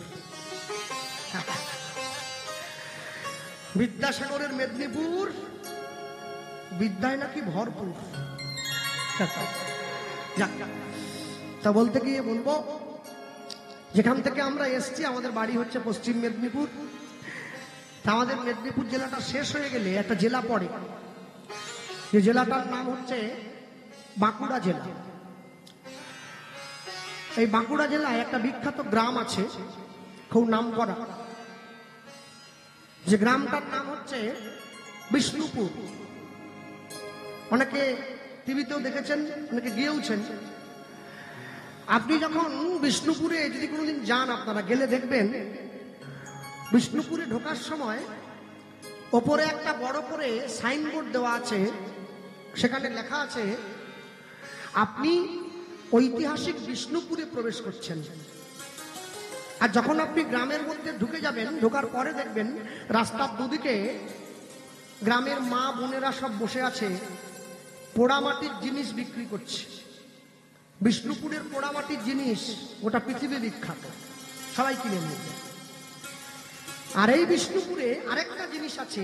বিদ্যাসাগরের মেদিনীপুর, বিদ্যায় নাকি ভরপুর। তা বলতে গিয়ে বলবো, যেখান থেকে আমরা এসছি আমাদের বাড়ি হচ্ছে পশ্চিম মেদিনীপুর। তা আমাদের মেদিনীপুর জেলাটা শেষ হয়ে গেলে একটা জেলা পড়ে, যে জেলাটার নাম হচ্ছে বাঁকুড়া জেলা। এই বাঁকুড়া জেলায় একটা বিখ্যাত গ্রাম আছে, খুব নাম করা, যে গ্রামটার নাম হচ্ছে বিষ্ণুপুর। অনেকে টিভিতেও দেখেছেন, অনেকে গিয়েওছেন। আপনি যখন বিষ্ণুপুরে যদি কোনোদিন যান, আপনারা গেলে দেখবেন বিষ্ণুপুরে ঢোকার সময় ওপরে একটা বড় করে সাইনবোর্ড দেওয়া আছে, সেখানে লেখা আছে আপনি ঐতিহাসিক বিষ্ণুপুরে প্রবেশ করছেন। আর যখন আপনি গ্রামের মধ্যে ঢুকে যাবেন, ঢোকার পরে দেখবেন রাস্তার দুদিকে গ্রামের মা বোনেরা সব বসে আছে, পোড়ামাটির জিনিস বিক্রি করছে। বিষ্ণুপুরের পোড়ামাটির জিনিস ওটা পৃথিবী বিখ্যাত, সবাই কিনে নেবে। আর এই বিষ্ণুপুরে আরেকটা জিনিস আছে,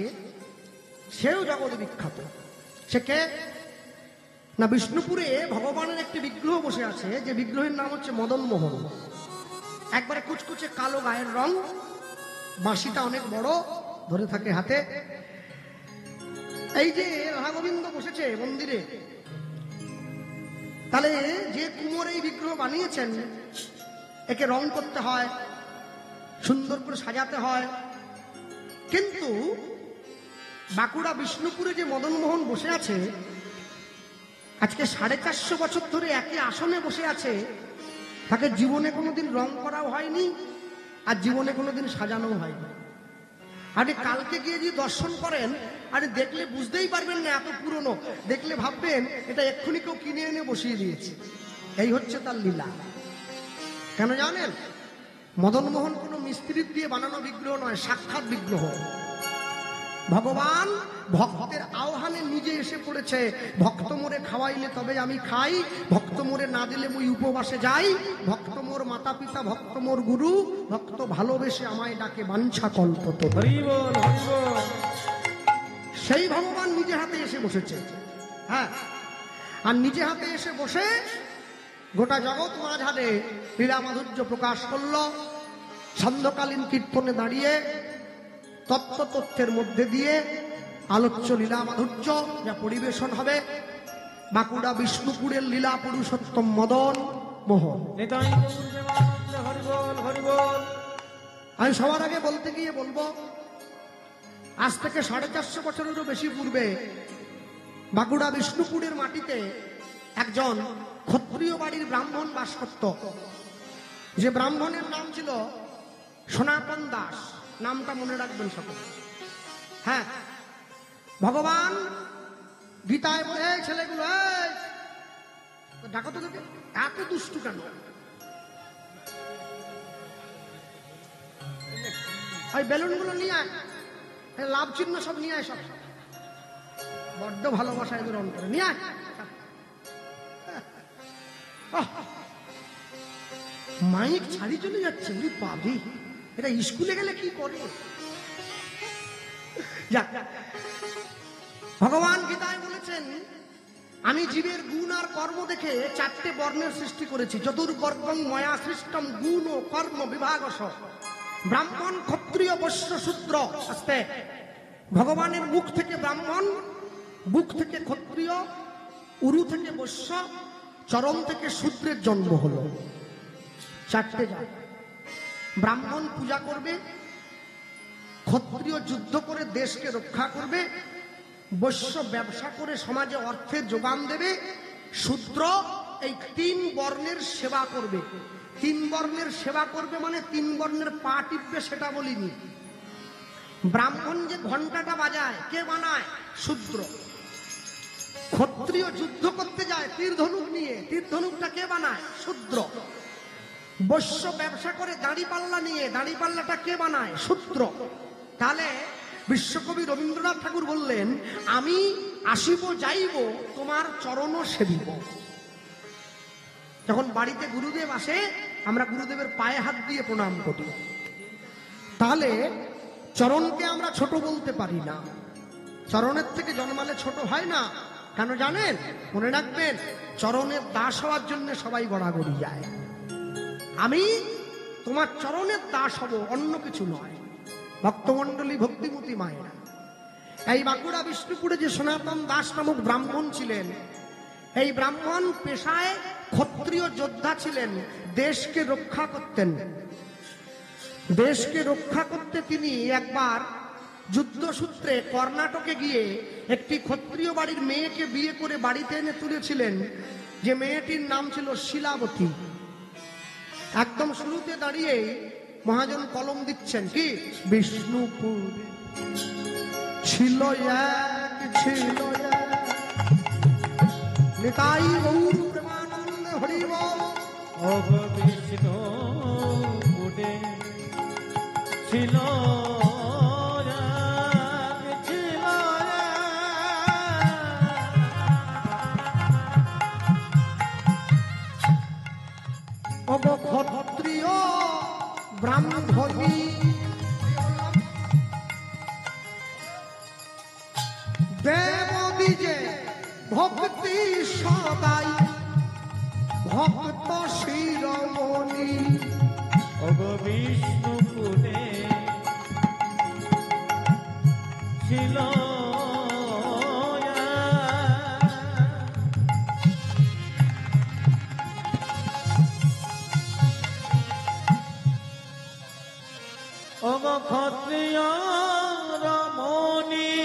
সেও জগৎ বিখ্যাত। সে কে না, বিষ্ণুপুরে ভগবানের একটি বিগ্রহ বসে আছে, যে বিগ্রহের নাম হচ্ছে মদন মোহন। একবারে কুচকুচে কালো গায়ের রং, বাঁশিটা অনেক বড় ধরে থাকে হাতে। এই যে রাধা গোবিন্দ বসেছে মন্দিরে, তাহলে যে কুমোর এই বিগ্রহ বানিয়েছেন, একে রং করতে হয়, সুন্দর করে সাজাতে হয়। কিন্তু বাঁকুড়া বিষ্ণুপুরে যে মদন মোহন বসে আছে, আজকে 450 বছর ধরে একই আসনে বসে আছে, তাকে জীবনে কোনোদিন রং করাও হয়নি, আর জীবনে কোনোদিন সাজানো হয়নি। আপনি কালকে গিয়ে যদি দর্শন করেন, আরে দেখলে বুঝতেই পারবেন না এত পুরনো। দেখলে ভাববেন এটা এক্ষুনি কেউ কিনে এনে বসিয়ে দিয়েছে। এই হচ্ছে তার লীলা। কেন জানেন? মদন মোহন কোনো মিস্ত্রির দিয়ে বানানো বিগ্রহ নয়, সাক্ষাৎ বিগ্রহ। ভগবান ভক্তের আহ্বানে নিজে এসে পড়েছে। ভক্ত মোরে খাওয়াইলে তবে আমি খাই, ভক্ত মোরে না দিলে মুই উপবাসে যাই, ভক্ত মোর মাতা পিতা, ভক্ত মোর গুরু, ভক্ত ভালোবেসে আমায় ডাকে বাঞ্ছা কল্পত। সেই ভগবান নিজে হাতে এসে বসেছে। হ্যাঁ, আর নিজে হাতে এসে বসে গোটা জগৎ মাঝারে লীলা মাধুর্য প্রকাশ করল। সান্ধ্যকালীন কীর্তনে দাঁড়িয়ে তত্ত্বের মধ্যে দিয়ে আলোচ্য লীলা মাধুর্য যা পরিবেশন হবে, বাঁকুড়া বিষ্ণুপুরের লীলা পুরুষোত্তম মদন মোহন। আমি সবার আগে বলতে গিয়ে বলবো, আজ থেকে 450 বছরেরও বেশি পূর্বে বাঁকুড়া বিষ্ণুপুরের মাটিতে একজন ক্ষত্রিয় বাড়ির ব্রাহ্মণ বাস করত। যে ব্রাহ্মণের নাম ছিল সনাতন দাস, নামটা মনে রাখবেন সকলে। হ্যাঁ, ভগবান গীতায় বলে, এই ছেলেগুলো এই ডাকো তো, তোকে এত দুষ্টু কেন? ওই বেলুনগুলো নিয়ে আয়, লাভ চিহ্ন সব নিয়ে আয়, সব বড্ড ভালোবাসা এদের অন্তরে, নিয়ে আয়। মাইক ছাড়ি চলে যাচ্ছে, উনি পাবি এটা স্কুলে গেলে কি করে? ভগবান গীতায় বলেছেন, আমি জীবের গুণ আর কর্ম দেখে 4টে বর্ণের সৃষ্টি করেছি। চতুর্বর্গং ময়া সৃষ্টম গুণ ও কর্ম বিভাগস, ব্রাহ্মণ ক্ষত্রিয় বৈশ্য শূদ্র। আস্তে, ভগবানের মুখ থেকে ব্রাহ্মণ, বুক থেকে ক্ষত্রিয়, উরু থেকে বৈশ্য, চরম থেকে শূদ্রের জন্ম হলো। 4টে জাত। ব্রাহ্মণ পূজা করবে, ক্ষত্রিয় যুদ্ধ করে দেশকে রক্ষা করবে, বৈশ্য ব্যবসা করে সমাজে অর্থের যোগান দেবে, শূদ্র এই 3 বর্ণের সেবা করবে। 3 বর্ণের সেবা করবে মানে 3 বর্ণের পা টিপবে, সেটা বলিনি। ব্রাহ্মণ যে ঘন্টাটা বাজায়, কে বানায়? শূদ্র। ক্ষত্রিয় যুদ্ধ করতে যায় তীর ধনুক নিয়ে, তীর ধনুকটা কে বানায়? শূদ্র। বৈশ্য ব্যবসা করে দাঁড়িপাল্লা নিয়ে, দাঁড়িপাল্লাটা কে বানায়? শূদ্র। তাহলে বিশ্বকবি রবীন্দ্রনাথ ঠাকুর বললেন, আমি আসিব যাইব তোমার চরণ সেবিব। যখন বাড়িতে গুরুদেব আসে, আমরা গুরুদেবের পায়ে হাত দিয়ে প্রণাম করি। তাহলে চরণকে আমরা ছোট বলতে পারি না, চরণের থেকে জন্মালে ছোট হয় না। কেন জানেন? মনে রাখবেন, চরণের দাস হওয়ার জন্য সবাই গড়াগড়ি যায়। আমি তোমার চরণের দাস হব, অন্য কিছু নয়। ভক্তমণ্ডলী, ভক্তিমতী মায়েরা, এই বাঁকুড়া বিষ্ণুপুরে যে সনাতন দাস নামক ব্রাহ্মণ ছিলেন, এই ব্রাহ্মণ পেশায় ক্ষত্রিয় যোদ্ধা ছিলেন, দেশকে রক্ষা করতেন। দেশকে রক্ষা করতে তিনি একবার যুদ্ধসূত্রে কর্ণাটকে গিয়ে একটি ক্ষত্রিয় বাড়ির মেয়েকে বিয়ে করে বাড়িতে এনে তুলেছিলেন, যে মেয়েটির নাম ছিল শিলাবতী। একদম শুরুতে দাঁড়িয়ে মহাজন কলম দিচ্ছেন, কি? বিষ্ণুপুর ছিল এক, ছিল নিতাই গৌর প্রেমানন্দ হরি বল। বিষ্ণুপুরে ছিল ক্ষত্রিয় ব্রাহ্মণী দেবদ্বিজে ভক্তি সদাই ভক্ত শিরোমণি। বিষ্ণুপুরে ছিল ক্ষত্রিয় রমণী,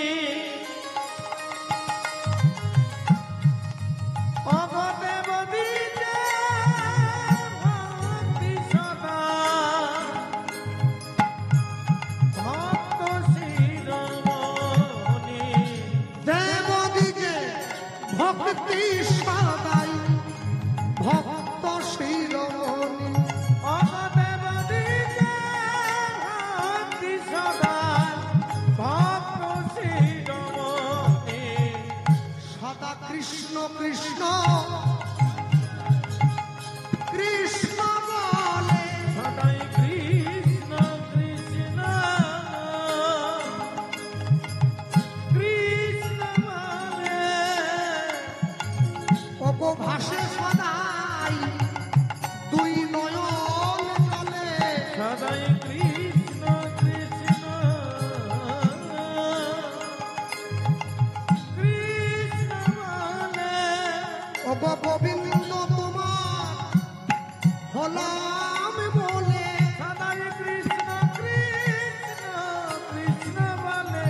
ভক্তি সদাই ভক্ত শিরোমণি। সদা কৃষ্ণ কৃষ্ণ কৃষ্ণ বলে, সদাই কৃষ্ণ কৃষ্ণ কৃষ্ণ বলে। অপভাষে সদাই দুই নয়ন জলে, সদাই কৃষ্ণ কৃষ্ণ কৃষ্ণ বলে। গোবিন্দ তোমার হলাম বলে, সদাই কৃষ্ণ কৃষ্ণ কৃষ্ণ বলে।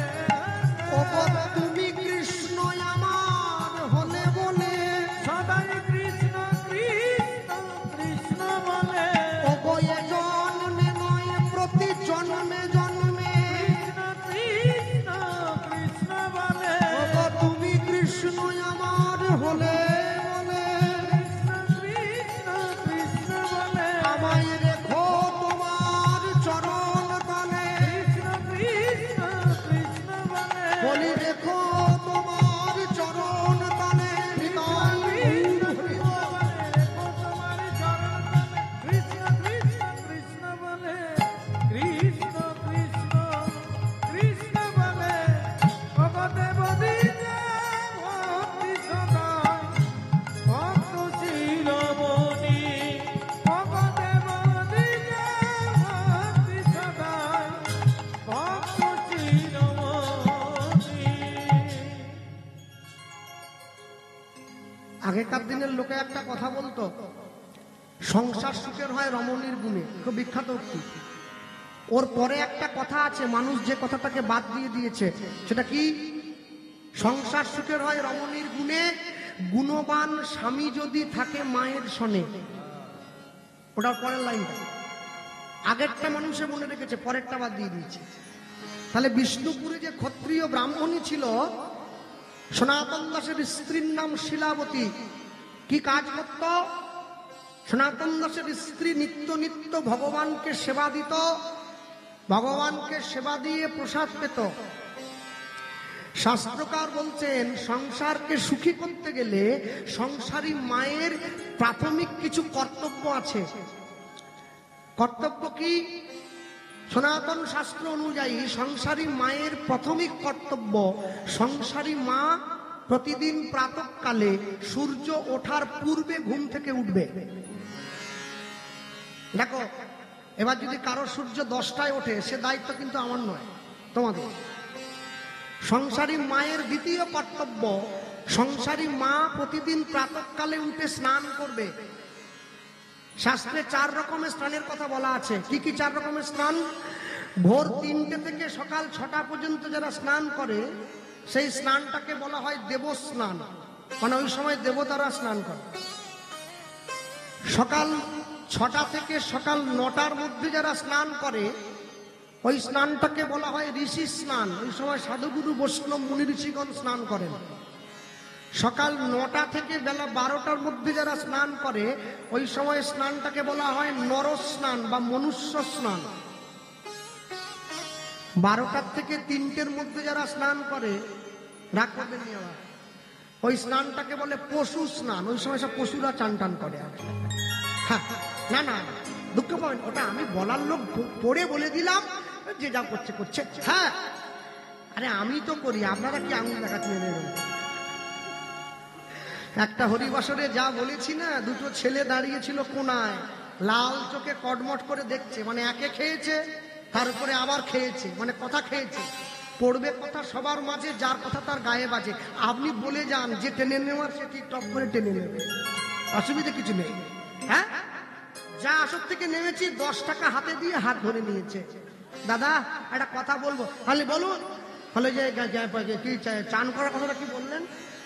তুমি কৃষ্ণ আমার হলে বলে, সদাই কৃষ্ণ কৃষ্ণ কৃষ্ণ বলে। আগেকার দিনের লোকে একটা কথা বলতো, সংসার সুখের হয় রমণীর গুণে, খুব বিখ্যাত উক্তি। ওর পরে একটা কথা আছে, মানুষ যে কথাটাকে বাদ দিয়ে দিয়েছে, সেটা কি? সংসার সুখের হয় রমণীর গুণে, গুণবান স্বামী যদি থাকে মায়ের সনে। ওটার পরের লাইনটা, আগেরটা মানুষে মনে রেখেছে, পরেরটা বাদ দিয়ে দিয়েছে। তাহলে বিষ্ণুপুরে যে ক্ষত্রিয় ব্রাহ্মণী ছিল, সনাতন দাসের স্ত্রীর নাম শিলাবতী, কি কাজ করত? সনাতন দাসের স্ত্রী নিত্য নিত্য ভগবানকে সেবা দিত, ভগবানকে সেবা দিয়ে প্রসাদ পেত। শাস্ত্রকার বলছেন, সংসারকে সুখী করতে গেলে সংসারী মায়ের প্রাথমিক কিছু কর্তব্য আছে। কর্তব্য কি? সনাতন শাস্ত্র অনুযায়ী সংসারী মায়ের প্রাথমিক কর্তব্য, সংসারী মা প্রতিদিন প্রাতঃকালে সূর্য ওঠার পূর্বে ঘুম থেকে উঠবে। দেখো, এবার যদি কারো সূর্য 10টায় ওঠে, সে দায়িত্ব কিন্তু আমার নয়, তোমাদের। সংসারী মায়ের দ্বিতীয় কর্তব্য, সংসারী মা প্রতিদিন প্রাতঃকালে উঠে স্নান করবে। শাস্ত্রে 4 রকমের স্নানের কথা বলা আছে। কি কি 4 রকমের স্নান? ভোর 3টে থেকে সকাল 6টা পর্যন্ত যারা স্নান করে, সেই স্নানটাকে বলা হয় দেবস্নান, মানে ওই সময় দেবতারা স্নান করে। সকাল 6টা থেকে সকাল 9টার মধ্যে যারা স্নান করে, ওই স্নানটাকে বলা হয় ঋষি স্নান, ওই সময় সাধুগুরু বৈষ্ণব মুনি ঋষিগণ স্নান করেন। সকাল 9টা থেকে বেলা 12টার মধ্যে যারা স্নান করে, ওই সময় স্নানটাকে বলা হয় নর স্নান বা মনুষ্য স্নান। 12টার থেকে 3টের মধ্যে যারা স্নান করে, রাগ করবেন নি আবার, ওই স্নানটাকে বলে পশু স্নান, ওই সময় সব পশুরা চান টান করে। হ্যাঁ, না না, দুঃখ পাবেন, ওটা আমি বলার লোক পড়ে বলে দিলাম, যে যা করছে করছে। হ্যাঁ, আরে আমি তো করি, আপনারা কি আঙুল দেখাচ্ছেন? একটা হরিবাসরে যা বলেছি না, 2টো ছেলে দাঁড়িয়েছিল কোনায়, লাল চোখে কটমট করে দেখছে, মানে একে খেয়েছে, তারপরে আবার খেয়েছে, মানে কথা খেয়েছে। পড়বে কথা সবার মাঝে, যার কথা তার গায়ে বাজে। আপনি বলে যান, যে টেনে নেওয়ার সে ঠিক টপ করে টেনে নেবে, অসুবিধা কিছু নেই। হ্যাঁ, যা আসর থেকে নেমেছি 10 টাকা হাতে দিয়ে হাত ধরে নিয়েছে। দাদা একটা কথা বলবো। তাহলে বলুন। বলে যে কি চান করার কথাটা কি বললেন?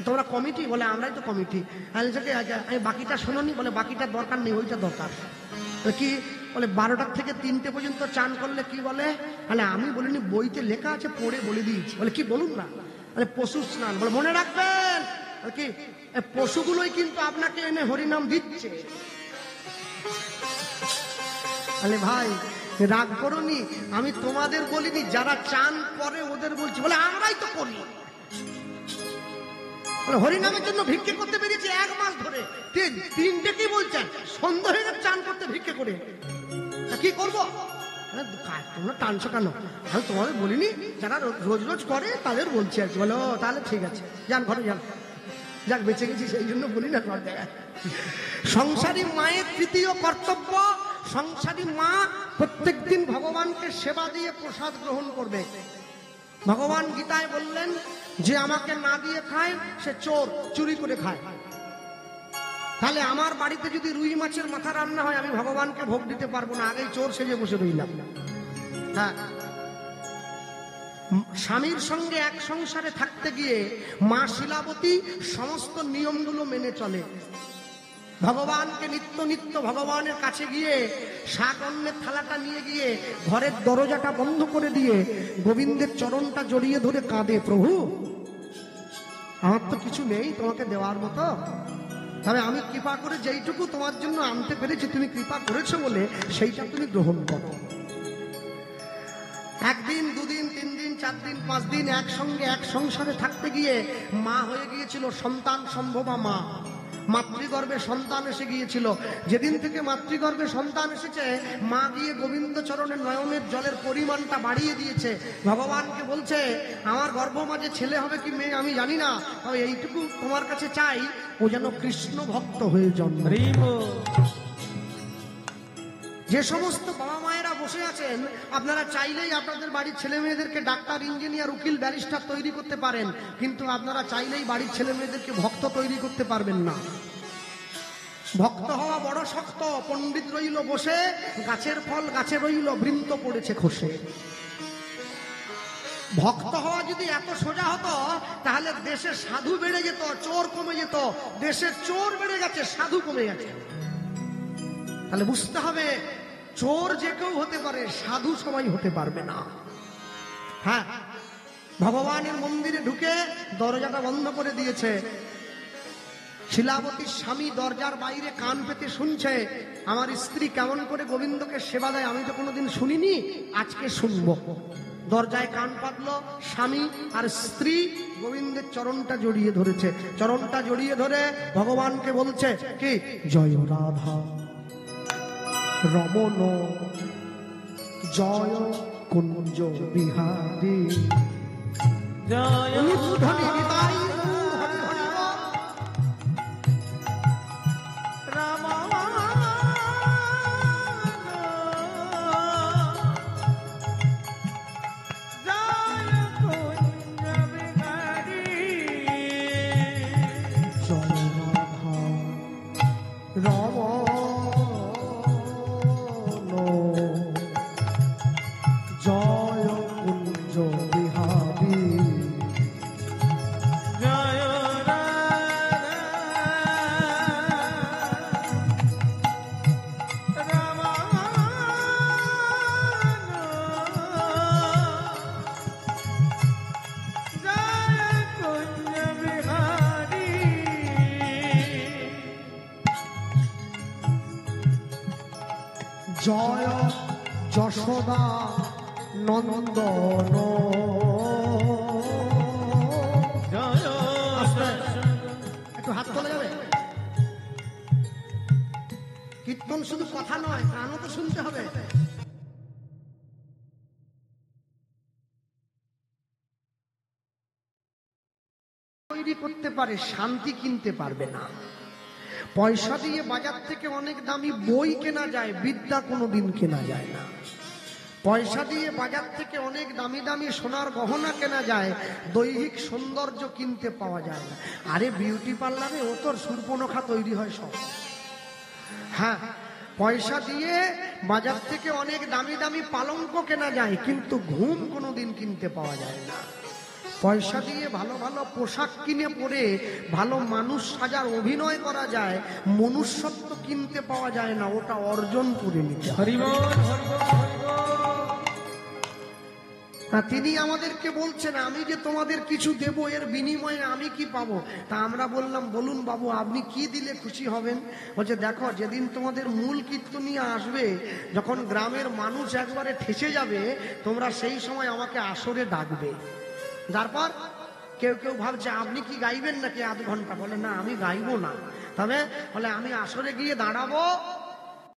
তোমরা কমিটি? বলে আমরাই তো কমিটি। আমি বাকিটা শোনোনি? বলে বাকিটার দরকার নেই, ওইটা দরকার। কি? বলে 12টার থেকে 3টে পর্যন্ত চান করলে কি বলে? তাহলে আমি বলিনি, বইতে লেখা আছে, পড়ে বলে দিয়েছি। বলে কি বলুন না? বলে পশু স্নান। বলে মনে রাখবেন, কি পশুগুলোই কিন্তু আপনাকে এনে হরিনাম দিচ্ছে। আরে ভাই রাগ করোনি, আমি তোমাদের বলিনি, যারা চান করে ওদের বলছি। বলে আমরাই তো করি। হরিনামের জন্য ভিক্ষে করতে বেরিয়েছি 1 মাস ধরে, 3টে কি বলছেন? সন্ধ্যা হয়ে গেছে চান করতে ভিক্ষে করে, কি করবো? তোমরা টানছো কেন? আমি তোমাদের বলিনি, যারা রোজ রোজ করে তাদের বলছি আর কি। বলো তাহলে ঠিক আছে, যান ঘরে যান। যাক, বেঁচে গেছি সেই জন্য বলি না সব জায়গায়। সংসারী মায়ের তৃতীয় কর্তব্য, সংসারী মা প্রত্যেকদিন ভগবানকে সেবা দিয়ে প্রসাদ গ্রহণ করবে। ভগবান গীতায় বললেন, যে আমাকে না দিয়ে খায় সে চোর, চুরি করে খায়। তাহলে আমার বাড়িতে যদি রুই মাছের মাথা রান্না হয়, আমি ভগবানকে ভোগ দিতে পারবো না, আগেই চোর সেজে বসে রইলাম। হ্যাঁ, স্বামীর সঙ্গে এক সংসারে থাকতে গিয়ে মা শিলাবতী সমস্ত নিয়মগুলো মেনে চলে। ভগবানকে নিত্য নিত্য ভগবানের কাছে গিয়ে শাক অন্নের থালাটা নিয়ে গিয়ে ঘরের দরজাটা বন্ধ করে দিয়ে গোবিন্দের চরণটা জড়িয়ে ধরে কাঁদে, প্রভু আমার তো কিছু নেই তোমাকে দেওয়ার মতো, তবে আমি কৃপা করে যেইটুকু তোমার জন্য আনতে পেরেছি, তুমি কৃপা করেছো বলে সেইটা তুমি গ্রহণ করো। 1 দিন 2 দিন 3 দিন 4 দিন 5 দিন একসঙ্গে এক সংসারে থাকতে গিয়ে মা হয়ে গিয়েছিল সন্তান সম্ভবা মা। মাতৃগর্ভে সন্তান এসে গিয়েছিল। যেদিন থেকে মাতৃগর্ভে সন্তান এসেছে, মা গিয়ে গোবিন্দ চরণে নয়নের জলের পরিমাণটা বাড়িয়ে দিয়েছে। ভগবানকে বলছে, আমার গর্ভ মাঝে ছেলে হবে কি মেয়ে আমি জানি না, তবে এইটুকু তোমার কাছে চাই, ও যেন কৃষ্ণ ভক্ত হয়ে জন্মে। যে সমস্ত বাবা মায়েরা বসে আছেন, আপনারা চাইলেই আপনাদের বাড়ির ছেলে মেয়েদেরকে ডাক্তার, ইঞ্জিনিয়ার, উকিল, ব্যারিস্টার তৈরি করতে পারেন, কিন্তু আপনারা চাইলেই বাড়ির ছেলে মেয়েদেরকে ভক্ত তৈরি করতে পারবেন না। ভক্ত হওয়া বড় শক্ত, পণ্ডিত রইল বসে, গাছের ফল গাছে রইল, বৃন্ত পড়েছে খসে। ভক্ত হওয়া যদি এত সোজা হতো তাহলে দেশে সাধু বেড়ে যেত, চোর কমে যেত। দেশে চোর বেড়ে গেছে, সাধু কমে গেছে। তাহলে বুঝতে হবে চোর যে কেউ হতে পারে, সাধু সবাই হতে পারবে না। হ্যাঁ, ভগবানের মন্দিরে ঢুকে দরজাটা বন্ধ করে দিয়েছে। শিলাবতীর স্বামী দরজার বাইরে কান পেতে শুনছে, আমার স্ত্রী কেমন করে গোবিন্দকে সেবা দেয় আমি তো কোনোদিন শুনিনি, আজকে শুনবো। দরজায় কান পাতলো, স্বামী আর স্ত্রী গোবিন্দের চরণটা জড়িয়ে ধরেছে। চরণটা জড়িয়ে ধরে ভগবানকে বলছে কি, জয় রাধা রমণ জয় কুঞ্জ বিহারী। জয় উলুধ্বনি নিতাই গৌর হরি হরি বল। রাম জয় কুঞ্জ বিহারী। জয় রাধা রমণ জয় কুঞ্জ বিহারী। জয় রাধা রাম জয় কুঞ্জ বিহারী। জয় যশোদা নন্দন। জয় একটু হাত তোলা যাবে? কীর্তন শুধু কথা নয়, গানও তো শুনতে হবে। তৈরি করতে পারে, শান্তি কিনতে পারবে না। পয়সা দিয়ে বাজার থেকে অনেক দামি বই কেনা যায়, বিদ্যা কোনোদিন কেনা যায় না। পয়সা দিয়ে বাজার থেকে অনেক দামি দামি সোনার গহনা কেনা যায়, দৈহিক সৌন্দর্য কিনতে পাওয়া যায় না। আরে বিউটি পার্লারে ও তোর সুর্পনখা তৈরি হয় সব। হ্যাঁ, পয়সা দিয়ে বাজার থেকে অনেক দামি দামি পালঙ্ক কেনা যায়, কিন্তু ঘুম কোনোদিন কিনতে পাওয়া যায় না। পয়সা দিয়ে ভালো ভালো পোশাক কিনে পরে ভালো মানুষ সাজার অভিনয় করা যায়, মনুষ্যত্ব কিনতে পাওয়া যায় না, ওটা অর্জন করে নিতে হয়। হরি বল হরি বল হরি বল। তিনি আমাদেরকে বলছেন আমি যে তোমাদের কিছু দেব, এর বিনিময়ে আমি কি পাবো? তা আমরা বললাম, বলুন বাবু আপনি কি দিলে খুশি হবেন? বলছে দেখো, যেদিন তোমাদের মূল কীর্তনিয়া আসবে, যখন গ্রামের মানুষ একবারে ঠেসে যাবে, তোমরা সেই সময় আমাকে আসরে ডাকবে। তারপর কেউ কেউ ভাবছে আপনি কি গাইবেন নাকি আধ ঘন্টা? বলে না, আমি গাইবো না, তবে বলে আমি আসরে গিয়ে দাঁড়াবো,